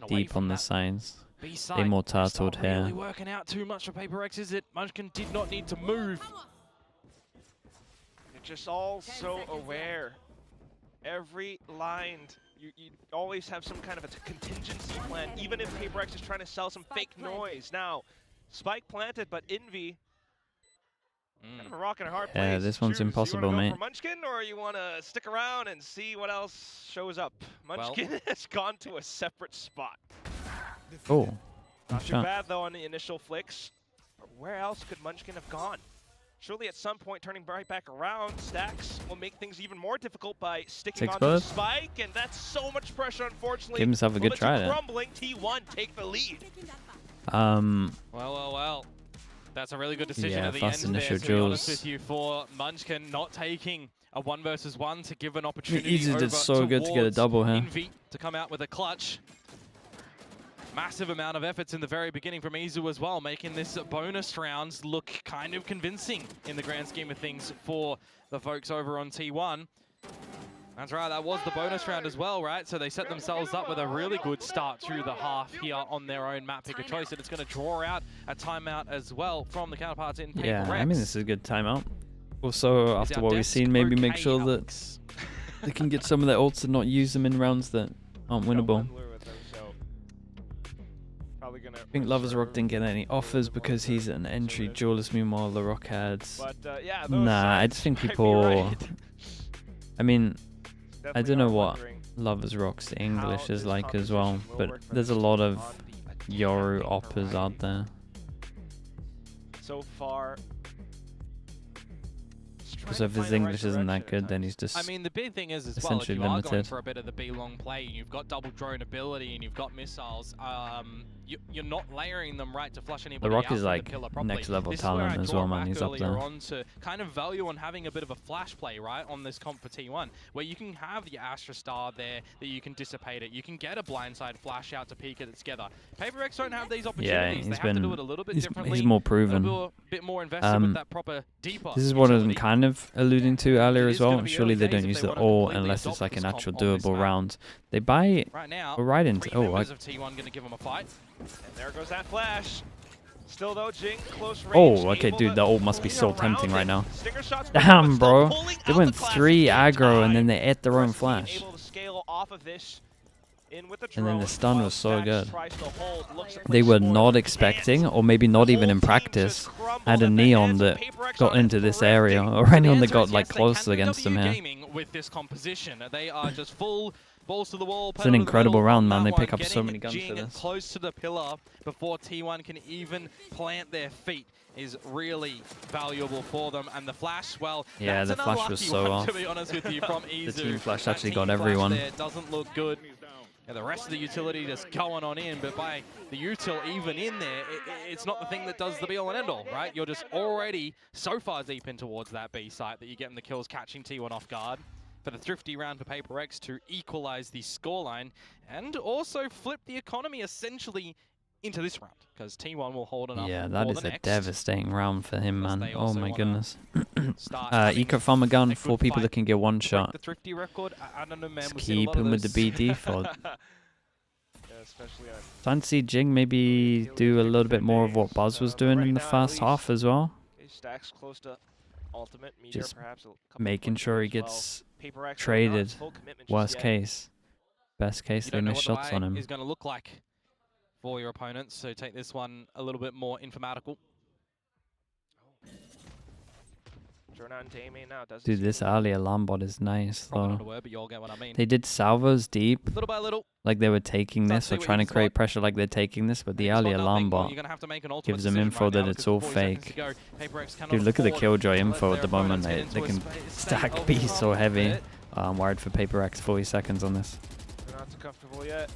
S2: deep on the signs. They more turtled here.
S1: Really working out too much for PRX, is it? Munchkin did not need to move.
S3: They're just all so aware. Every line you always have some kind of a contingency plan, even if PRX is trying to sell some fake noise. Now, spike planted, but Envy, kind of a rock and a hard place.
S2: Yeah, this one's
S3: Choose.
S2: impossible,
S3: you
S2: mate.
S3: Go for Munchkin, or you want to stick around and see what else shows up? Munchkin has gone to a separate spot.
S2: Oh,
S3: not too bad though on the initial flicks. Where else could Munchkin have gone? Surely at some point turning right back around, Stacks will make things even more difficult by sticking onto the spike, and that's so much pressure, unfortunately.
S2: Give himself a good try there.
S3: Crumbling, T1 take the lead.
S1: Well. That's a really good decision at the
S2: fast
S1: end
S2: initial
S1: there, to be honest
S2: duels.
S1: with you, for Munchkin not taking a 1 versus 1 to give an opportunity
S2: Easy
S1: over
S2: did so good to get a double here.
S1: Envy to come out with a clutch. Massive amount of efforts in the very beginning from Izu as well, making this bonus rounds look kind of convincing in the grand scheme of things for the folks over on T1. That's right, that was the bonus round as well, right? So they set themselves up with a really good start through the half here on their own map pick of choice, and it's going to draw out a timeout as well from the counterparts in PRX.
S2: Yeah, I mean, this is a good timeout. Also, after what we've seen, maybe make sure that they can get some of their ults and not use them in rounds that aren't winnable. I think Lovers Rock didn't get any offers because he's an entry duelist, meanwhile the Rock had... Nah, I just think people... I mean, I don't know what Lovers Rock's English is like as well, but there's a lot of Yoru oppers out there.
S3: So far...
S2: So if his English isn't that good, then he's just
S1: I mean, the big thing is as well, if you are going for a bit of the B-long play, and you've got double drone ability, and you've got missiles, you're not layering them right to flush anybody out.
S2: The Rock is like next level talent as well, man. He's up there.
S1: On to kind of value on having a bit of a flash play, right, on this comp for T1, where you can have the Astra Star there, that you can dissipate it. You can get a blindside flash out to peek it together. PRX don't have these opportunities.
S2: Yeah,
S1: they have to do it a little bit differently.
S2: He's more proven.
S1: A bit more invested with that proper deeper.
S2: This is what I'm kind of alluding to earlier as well. Surely they don't use the ult unless it's like an actual doable round. They buy right into... Oh,
S1: T1 going to give him a fight.
S3: And there goes that flash. Still though, Jing close range.
S2: Oh, okay, dude, the ult must be so tempting right now. Damn, bro. They went 3 aggro and then they ate their own flash. And then the stun was so good. They were not expecting, or maybe not even in practice, had a Neon that got into this area, or anyone that got like close against them here.
S1: With this composition, they are just full balls to the wall.
S2: It's an incredible round, man. They pick up so many guns for this.
S1: Close to the pillar before T1 can even plant their feet is really valuable for them, and the flash, well,
S2: yeah, the flash was so off.
S1: To be honest with you, from Izu.
S2: The team flash actually got everyone.
S1: It doesn't look good. Yeah, the rest of the utility just going on in, but by the util even in there, it's not the thing that does the be-all and end-all, right? You're just already so far deep in towards that B site that you're getting the kills, catching T1 off guard. For the thrifty round for PRX to equalize the scoreline and also flip the economy essentially into this round, because T1 will hold enough.
S2: Yeah, that is a devastating round for him, man. Oh my goodness. Eco Farmer gun, 4 people that can get one shot.
S1: The thrifty record, I don't know, man.
S2: Just keep him with the B default. Time to see Jing maybe do a little bit more of what Buzz was doing in the first half as well.
S3: Stacks close to ultimate,
S2: just making sure he gets traded. Worst case. Best case, they miss shots on him.
S1: Is going to look like for your opponents, so take this one a little bit more informatical.
S2: Dude, this early alarm bot is nice though.
S1: Word, but you'll get what I mean.
S2: They did salvos deep,
S1: little by little,
S2: like they were taking this or trying to create pressure like they're taking this, but the early alarm bot gives them info that it's all fake. Dude, look at the Killjoy info at the moment. They can stack B so heavy. I'm worried for PRX. 40 seconds on this.
S3: They're not too comfortable yet.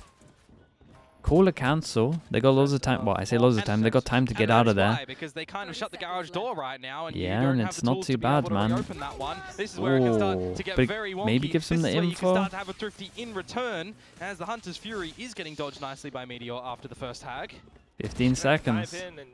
S2: Call a cancel. They got loads of time. Well, I say loads of time. They got time to get out of there.
S1: Because they kind of shut the garage door right now, and
S2: yeah, and it's not too bad, man.
S1: This is where it can start to get very wonky.
S2: Maybe give some the info.
S1: You can start to have a thrifty in return, as the Hunter's Fury is getting dodged nicely by Meteor after the first hag.
S2: 15 seconds.
S3: Dive in and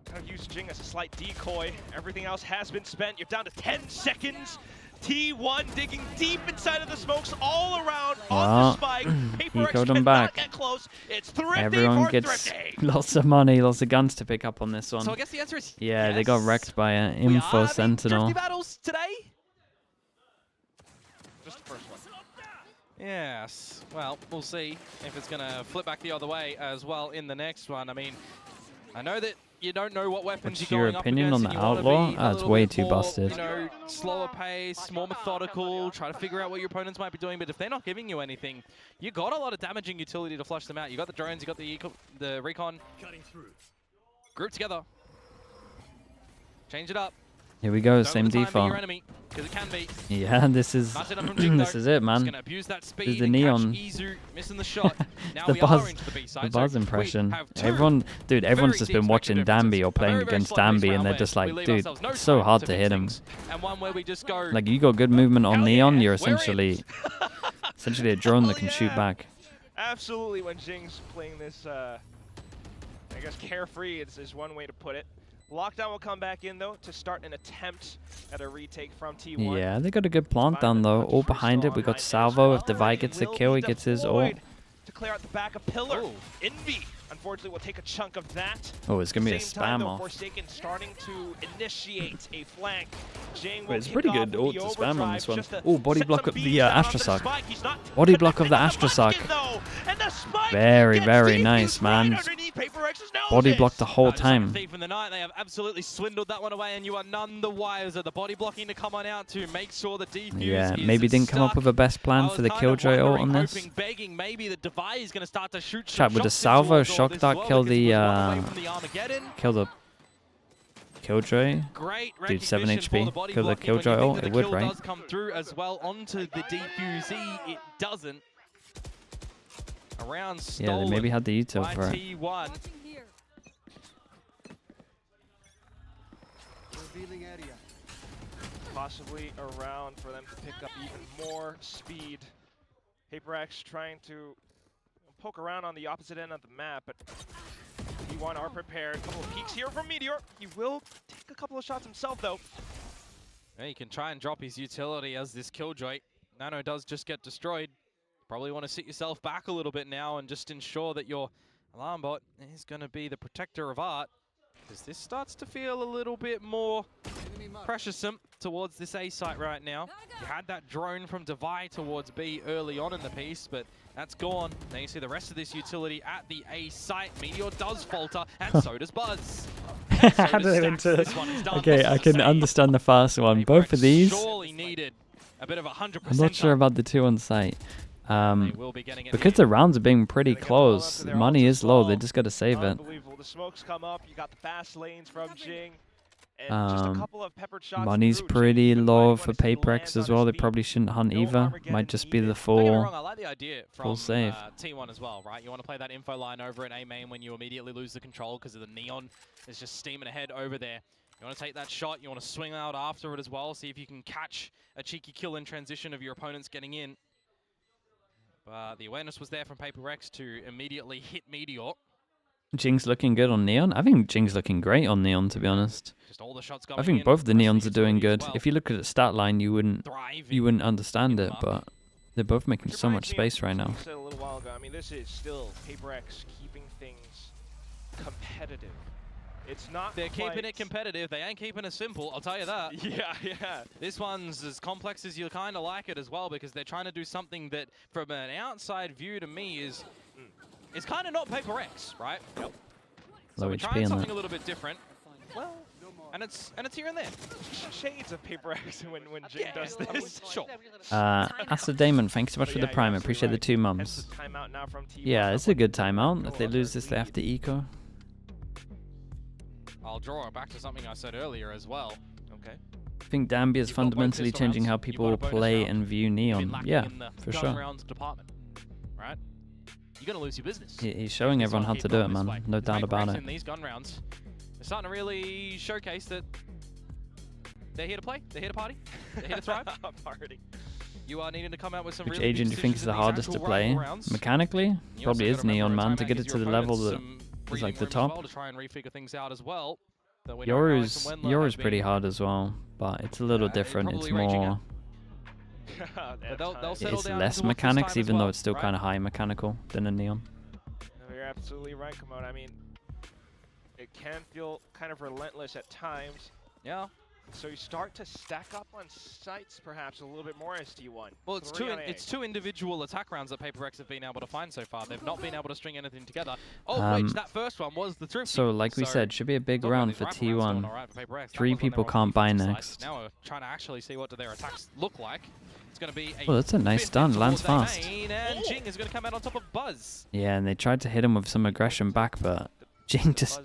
S3: kind of use Jing as a slight decoy. Everything else has been spent. You're down to 10 seconds. T1 digging deep inside of the smokes all around on the spike.
S2: Eco'd them back.
S3: Get close. It's thrifty.
S2: Everyone gets lots of money, lots of guns to pick up on this one.
S1: So I guess the answer is
S2: yeah,
S1: yes.
S2: They got wrecked by an Info Sentinel.
S1: Thrifty battles today?
S3: Just the first one.
S1: Yes. Well, we'll see if it's going to flip back the other way as well in the next one. I mean, I know that you don't know what weapons
S2: What's
S1: you're
S2: your
S1: going
S2: opinion
S1: up
S2: on
S1: against.
S2: the Outlaw?
S1: Oh,
S2: It's way too busted.
S1: You know, slower pace, more methodical, try to figure out what your opponents might be doing. But if they're not giving you anything, you got a lot of damaging utility to flush them out. You got the drones, you got the recon. Group together. Change it up.
S2: Here we go,
S1: Don't
S2: same
S1: let the time be
S2: default.
S1: your enemy, 'cause it can be.
S2: Yeah, this is this is it, man.
S1: Abuse that speed
S2: This is the neon.
S1: Izu, missing the shot. Now
S2: the
S1: we
S2: buzz,
S1: are into the B-side.
S2: the buzz impression.
S1: Everyone's
S2: Everyone's just been watching Danby or playing against Danby, and they're just like, dude, it's so hard to hit him.
S1: And one where we just go,
S2: Like, you got good movement on Neon, you're
S1: we're in.
S2: essentially a drone that can shoot back.
S3: Absolutely, when Jing's playing this, I guess carefree is one way to put it. Lockdown will come back in, though, to start an attempt at a retake from T1.
S2: Yeah, they got a good plant down, though. All behind it, we got Salvo. If Divide gets the kill, he gets his ult.
S3: To clear out the back of Pillar. Envy, unfortunately, will take a chunk of that.
S2: Oh, it's going to be a
S3: Same time,
S2: spam
S3: though,
S2: off.
S3: Forsaken starting to initiate a flank. Jing will
S2: Wait, it's
S3: kick
S2: pretty
S3: off
S2: good
S3: with
S2: ult
S3: the
S2: to spam on
S3: overdrive
S2: this one.
S3: just to
S2: Oh, body
S3: set
S2: block
S3: some
S2: of the
S3: beats down onto
S2: Astra
S3: the
S2: Suck.
S3: spike. He's not
S2: Body block of the
S3: connecting
S2: Astra Suck.
S3: Munchkin, though, and the spike
S2: Very,
S3: gets
S2: very
S3: defused
S2: nice, man.
S3: right underneath PRX's
S2: Body
S3: noses.
S2: blocked the whole
S1: just like a
S2: time.
S1: thief in the night, they have absolutely swindled that one away, and you are none the wiser. The body blocking to come on out to make sure the defuse
S2: Yeah,
S1: is
S2: maybe didn't come up
S1: stuck.
S2: with a best
S1: I
S2: plan
S1: was
S2: for the
S1: kind of
S2: Killjoy ult
S1: wondering,
S2: on this.
S1: hoping, begging maybe the Divide is going to start to shoot
S2: Chat, with the
S1: shots
S2: Salvo
S1: towards all
S2: shock
S1: this
S2: dart
S1: well,
S2: kill
S1: because it
S2: the
S1: was one away from the Armageddon.
S2: kill the Killjoy.
S1: Great
S2: Dude, 7
S1: recognition for
S2: HP.
S1: the body
S2: Kill the
S1: blocking. When you
S2: Killjoy
S1: think
S2: ult,
S1: that
S2: it
S1: the
S2: would,
S1: kill
S2: right?
S1: does come through as well onto the defusee, it doesn't. Around
S2: Yeah,
S1: stolen
S2: they maybe had the util
S1: by
S2: for it.
S1: T1.
S3: Possibly around for them to pick up even more speed. PRX trying to poke around on the opposite end of the map, but T1 are prepared. A couple of peeks here from Meteor. He will take a couple of shots himself, though.
S1: Yeah, he can try and drop his utility as this Killjoy. Nano does just get destroyed. Probably want to sit yourself back a little bit now and just ensure that your alarm bot is going to be the protector of Art, because this starts to feel a little bit more pressuresome towards this A site right now. You had that drone from Divide towards B early on in the piece, but that's gone. Now you see the rest of this utility at the A site. Meteor does falter, and so does Buzz.
S2: How did I into
S1: This one is done.
S2: Okay,
S1: This
S2: I
S1: is
S2: can
S1: safe.
S2: understand the first one. Both of these,
S1: Surely needed a bit of 100%.
S2: I'm not sure about the two on site.
S1: They will be getting it
S2: Because the rounds are being pretty close, money is low, they just got to save it.
S3: Unbelievable. The smokes come up. You got the fast lanes from Jing. And just a couple of peppered shots
S2: Money's
S3: through.
S2: pretty
S3: Jing
S2: low
S3: finally
S2: for
S3: wanted to
S2: PRX
S3: land
S2: as
S3: on
S2: well.
S3: his
S2: They
S3: feet.
S2: probably shouldn't hunt
S3: No
S2: either.
S3: Armageddon
S2: Might just be the
S3: needed.
S1: Don't get me
S2: full.
S1: wrong, I like the idea from
S2: save.
S1: T1 as well, right? You want to play that info line over in A main when you immediately lose the control because of the neon is just steaming ahead over there. You want to take that shot, you want to swing out after it as well, see if you can catch a cheeky kill in transition of your opponents getting in. But the awareness was there from PRX to immediately hit Meteor.
S2: Jing's looking good on Neon. I think Jing's looking great on Neon, to be honest.
S1: Just all the shots
S2: I
S1: going
S2: think
S1: in,
S2: both the
S1: rest of
S2: Neons are doing
S1: utility as
S2: good.
S1: well.
S2: If you look at the stat line, you wouldn't
S1: Thriving
S2: understand
S1: in
S2: it,
S1: them up.
S2: but they're both making
S3: Which
S2: so
S3: reminds
S2: much
S3: me of
S2: space right now.
S3: what you said a little while ago. I mean, this is still PRX keeping things competitive. It's not
S1: They're
S3: quite...
S1: keeping it competitive. They ain't keeping it simple, I'll tell you that.
S3: Yeah, yeah.
S1: This one's as complex as you kind of like it as well, because they're trying to do something that, from an outside view to me, is kind of not PRX, right? Yep. So
S2: Low
S1: we're
S2: HP
S1: trying
S2: in
S1: something
S2: that.
S1: a little bit different. Well, and it's here and there.
S3: Shades of PRX when Jing does this.
S1: Sure.
S2: Acid Damon, thanks so much
S3: But
S2: for
S3: yeah,
S2: the prime. I
S3: you're absolutely
S2: appreciate the
S3: right.
S2: 2
S3: Hence
S2: mums.
S3: the timeout now from T1.
S2: Yeah, it's a good timeout. If they lose this, they have to eco.
S1: I'll draw it back to something I said earlier as well.
S3: Okay.
S2: I think Danby is
S1: You've got both
S2: fundamentally
S1: pistol
S2: changing
S1: rounds,
S2: how
S1: you've
S2: people
S1: got a
S2: will
S1: bonus
S2: play
S1: round.
S2: and view
S1: You've been
S2: Neon.
S1: lacking
S2: Yeah,
S1: in the
S2: for
S1: gun
S2: sure.
S1: rounds department, right? You're gonna lose your business.
S2: He's showing
S1: This
S2: everyone
S1: one
S2: how
S1: keep
S2: to do
S1: going
S2: it,
S1: this
S2: man.
S1: way.
S2: No
S1: The
S2: doubt about
S1: PRX
S2: it.
S1: in these gun rounds, they're starting to really showcase that they're here to play, they're here to party, they're here to thrive.
S3: Party.
S1: You are needing to come out with some
S2: Which
S1: really big
S2: agent do you think is
S1: decisions
S2: the
S1: in these
S2: hardest to
S1: actual
S2: play?
S1: rival rounds.
S2: Mechanically,
S1: You
S2: probably
S1: also
S2: is
S1: gotta remember
S2: Neon,
S1: a
S2: man,
S1: time
S2: to get
S1: gives
S2: it to
S1: your
S2: the level
S1: opponents
S2: that
S1: some
S2: is like
S1: breathing
S2: the
S1: room as
S2: top.
S1: well to try and refigure things out as well. That we know Alex and Wendler have
S2: Yoru's
S1: been-
S2: pretty hard as well, but it's a little
S1: they're
S2: different. It's
S1: probably raging
S2: more.
S1: But they'll settle
S2: It's
S1: down
S2: less
S1: towards this
S2: mechanics,
S1: time as
S2: even though
S1: well,
S2: it's still
S1: right?
S2: kind of high mechanical than a Neon.
S3: No, you're absolutely right, Kamon. I mean, it can feel kind of relentless at times.
S1: Yeah.
S3: So you start to stack up on sites perhaps a little bit more as T1.
S1: Well, it's two individual attack rounds that PRX have been able to find so far. They've not been able to string anything together. Oh, which that first one was the truth.
S2: So, like we said, should be a big round for T1.
S1: Right,
S2: 3 people can't buy next.
S1: Now we're trying to actually see what do their attacks look like. It's going to be
S2: well, that's a nice stun. Lands fast.
S1: And Jing is going to come out on top of Buzz.
S2: Yeah, and they tried to hit him with some aggression back, but Jing just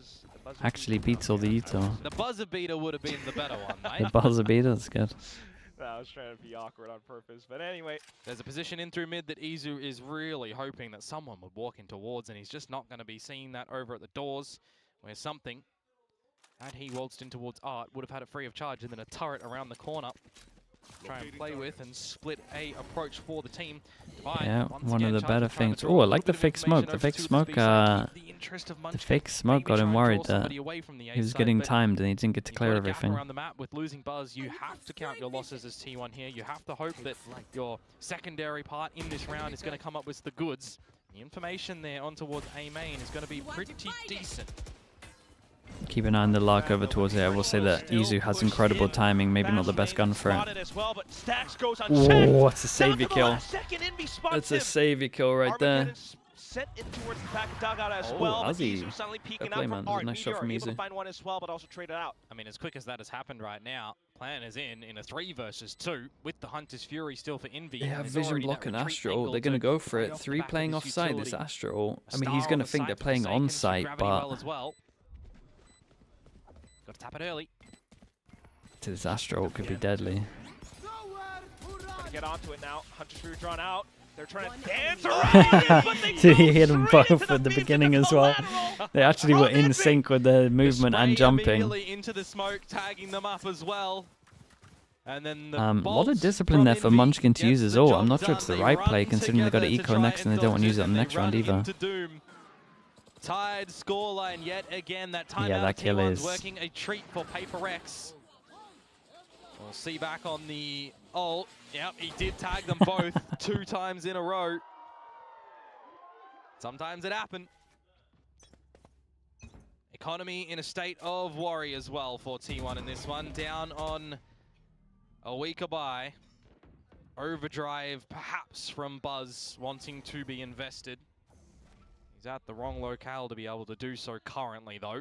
S2: actually beats all the Ito.
S1: The buzzer beater would have been the better one, mate.
S2: The buzzer beater, that's good.
S3: I was trying to be awkward on purpose, but anyway.
S1: There's a position in through mid that Izu is really hoping that someone would walk in towards, and he's just not going to be seeing that over at the doors, where something, had he waltzed in towards Art, would have had it free of charge, and then a turret around the corner. Try and play with and split a approach for the team.
S2: Yeah, one of the better things. Oh, I like the fake smoke. The fake smoke, got him worried that he was getting timed and he didn't get to clear everything.
S1: Around the map with losing Buzz, you have to count your losses as T1 here. You have to hope that your secondary part in this round is going to come up with the goods. The information there on towards A main is going to be pretty decent.
S2: Keep an eye on the lark over towards it. I will say that Izu has incredible timing, maybe not the best gun for it. Oh, it's a savior kill. That's a savior kill right there. Oh, Ozzy. Fair play, man. That's a nice shot from Izu.
S1: I mean, as quick as that has happened right now, Plan is in a 3 versus 2 with the Hunter's Fury still for Envy.
S2: They have Vision Block and Astral. They're going to go for it. 3 playing offside. This Astral. I mean, he's going to think they're playing on site, but
S1: got to tap it early.
S2: This Astral could be deadly.
S3: Gonna get onto it now. Hunter's Fury drawn out. They're trying to dance around, but they
S2: Did he hit them both at the beginning as well? They actually were in sync with their movement and jumping.
S1: Into the smoke, tagging them up as well. And then
S2: a lot of discipline there for Munchkin to use his ult. I'm not sure it's the right play considering they got an eco next and they don't want to use it on the next round either.
S1: Tied scoreline yet again. That timeout
S2: that kill is
S1: working a treat for PRX. We'll see back on the ult. Yep, he did tag them both 2 times in a row. Sometimes it happened. Economy in a state of worry as well for T1 in this one. Down on a weaker buy. Overdrive perhaps from Buzz wanting to be invested. He's at the wrong locale to be able to do so currently though.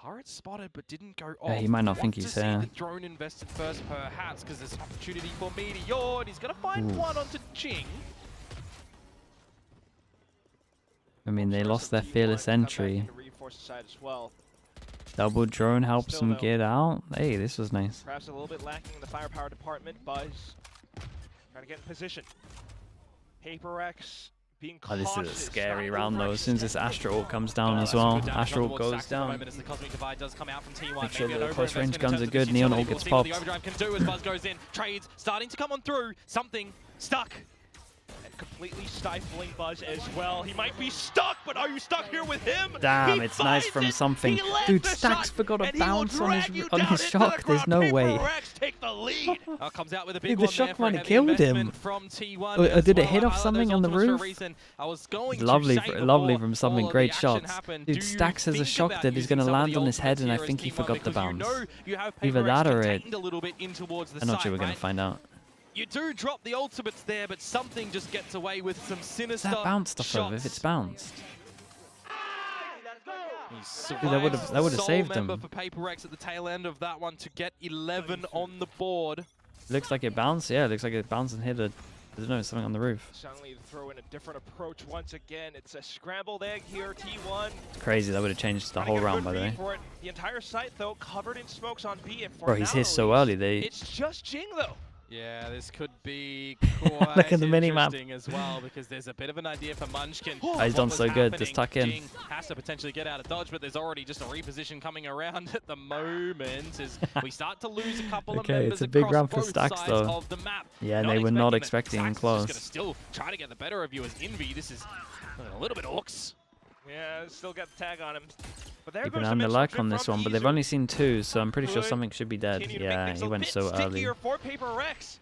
S1: Turret spotted but didn't go off.
S2: Yeah, he might not think he's there.
S1: The drone invested first perhaps because there's an opportunity for Meteor and he's going to find one onto Jing.
S2: I mean, they lost their fearless entry. Double drone helps them get out. Hey, this was nice.
S3: Perhaps a little bit lacking in the firepower department. Buzz trying to get in position. PRX being cautious.
S2: Oh, this is a scary round though. As soon as this Astral comes down as well, Astral goes down. Make sure the close range guns are good. Neon ult gets popped.
S1: Overdrive can do as Buzz goes in. Trades starting to come on through. Something stuck.
S3: And completely stifling Buzz as well. He might be stuck, but are you stuck here with him?
S2: Damn, it's nice from something. Dude, Stacks forgot to bounce on his shock. There's no way.
S3: Take the lead.
S1: Comes out with a big
S2: Dude, the shock might have killed him.
S1: From T1
S2: or did it hit off something on the roof? Lovely from something. Great shots. Dude, Stacks has a shock that is going to land on his head, and I think he forgot to bounce. Either that or it. I'm not sure we're going to find out.
S1: You do drop the ultimates there, but something just gets away with some sinister
S2: that bounce stuff
S1: shots.
S2: Over if it's bounced.
S1: Dude,
S2: that would have saved him.
S1: For PRX at the tail end of that one to get 11 on the board.
S2: Looks like it bounced. Yeah, it looks like it bounced and hit a. I don't know, something on the roof.
S3: Suddenly throw in a different approach once again. It's a scrambled egg here, T1.
S2: It's crazy. That would have changed the whole round, by the way.
S3: The entire site though covered in smokes on B.
S2: Bro, he's hit so early.
S3: It's just Jing though.
S1: Yeah, this could be quite
S2: Look at the mini-map
S1: as well, because there's a bit of an idea for Munchkin.
S2: Oh, he's done so good. Just tuck in.
S1: Jing has to potentially get out of dodge, but there's already just a reposition coming around at the moment as we start to lose a couple of members
S2: it's a big round for
S1: both
S2: Stacks
S1: sides
S2: though.
S1: of the map.
S2: Yeah, and they were not expecting him close.
S1: Just gonna still try to get the better of you as Envy. This is a little bit orcs.
S3: Yeah, still got the tag on him. But there
S2: Keep
S3: goes
S2: an eye on the luck on this one, but they've
S3: Izu.
S2: only seen 2, so I'm pretty sure something should be dead. Yeah, he went so early.
S3: For PRX.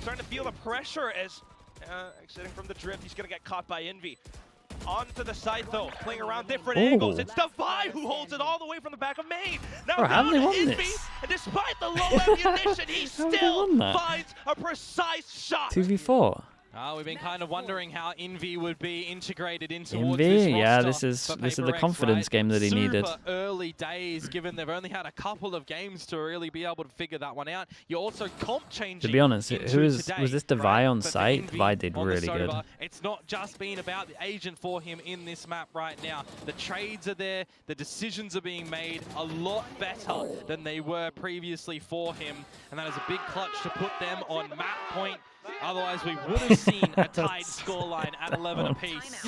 S3: Starting to feel the pressure as exiting from the drift. He's going to get caught by Envy. onto the side though, playing around different angles. It's Divide who holds it all the way from the back of main. Now
S2: Bro, how
S3: down
S2: they
S3: to
S2: won
S3: Envy,
S2: this?
S3: and despite the low ammunition, he still finds a precise shot.
S2: 2v4.
S1: We've been kind of wondering how Envy would be integrated into
S2: Envy, yeah, this is the confidence game that he needed.
S1: Super early days, given they've only had a couple of games to really be able to figure that one out. You're also comp changing.
S2: To be honest, was this Divide on site? Divide did really good.
S1: It's not just been about the agent for him in this map right now. The trades are there, the decisions are being made a lot better than they were previously for him, and that is a big clutch to put them on map point. Otherwise, we would have seen a tied scoreline at 11 apiece.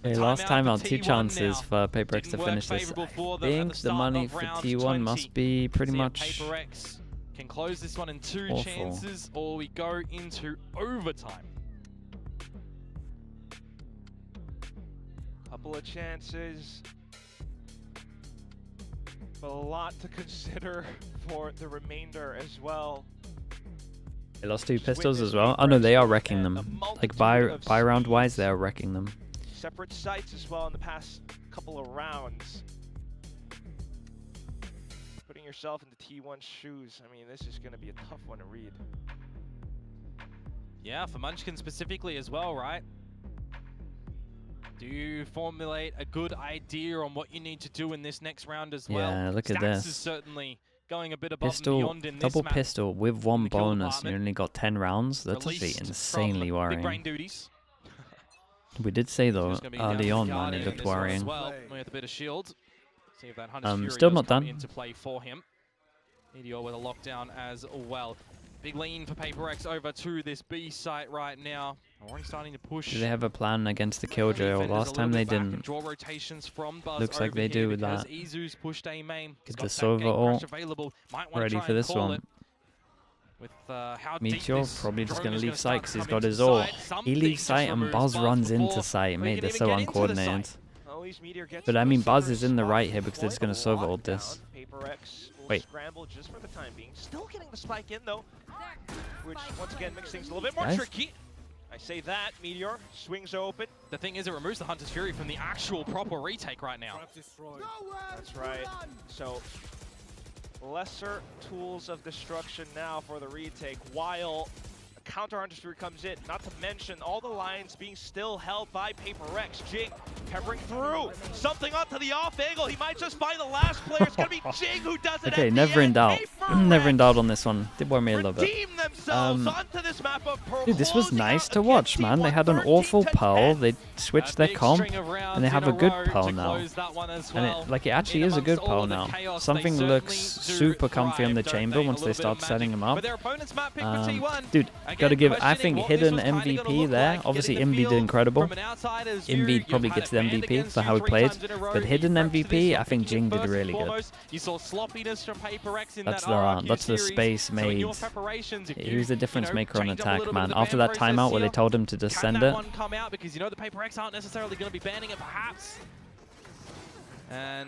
S2: Okay, last timeout, 2 chances for PRX to finish this. I think the money for T1 must be pretty much
S1: PRX can close this one in 2 chances, or we go into overtime.
S3: Couple of chances, but a lot to consider for the remainder as well.
S2: They lost 2 pistols as well. Oh no, they are wrecking them. Like buy round wise, they are wrecking them.
S3: Separate sites as well in the past couple of rounds. Putting yourself into T1's shoes, I mean, this is going to be a tough one to read.
S1: Yeah, for Munchkin specifically as well, right? Do you formulate a good idea on what you need to do in this next round as well?
S2: Yeah, look at
S1: Stats
S2: this.
S1: Is certainly going a bit above
S2: Pistol,
S1: and beyond in
S2: double
S1: this map.
S2: pistol with 1 bonus, and you only got 10 rounds. That's actually insanely worrying.
S1: Big brain duties.
S2: We did say though early on, man, it looked worrying.
S1: Well, with a bit of shield. See if that Hunter's Fury
S2: still
S1: does
S2: not
S1: come
S2: done.
S1: into play for him. Meteor with a lockdown as well. Big lean for PRX over to this B site right now. Already starting to push.
S2: Do they have a plan against the Killjoy? Or last time they didn't.
S1: Draw rotations from Buzz.
S2: Looks like they do with that.
S1: Izu's pushed A main.
S2: Get the Sova ult ready for this one.
S1: With how
S2: Meteor probably just going to leave site because he's got his ult. He leaves site and Buzz runs into site. Mate, they're so uncoordinated. But I mean, Buzz is in the right here because they're just going to Sova ult this. Wait.
S3: Scramble just for the time being. Still getting the spike in though, which once again makes things a little bit more tricky. I say that, Meteor swings open.
S1: The thing is, it removes the Hunter's Fury from the actual proper retake right now.
S3: That's right. So, lesser tools of destruction now for the retake, while a counter Hunter's Fury comes in. Not to mention all the lines being still held by PRX. Jing peppering through. Something onto the off angle. He might just find the last player. It's going to be Jing who does it.
S2: Okay, never in doubt. Never in doubt on this one. Did worry me a little bit. Dude, this was nice to watch, man. They had an awful Pearl. They switched their comp, and they have a good Pearl now. And it actually is a good Pearl now. Something looks super comfy on the chamber once they start setting him up. Dude, gotta give, I think, hidden MVP there. Obviously, Envy did incredible. Envy probably gets the MVP for how he played. But hidden MVP, I think Jing did really good. That's the space made. He was the difference maker on attack, man. After that timeout where they told him to just send it.
S1: Because you know the PRX aren't necessarily going to be banning it, perhaps. And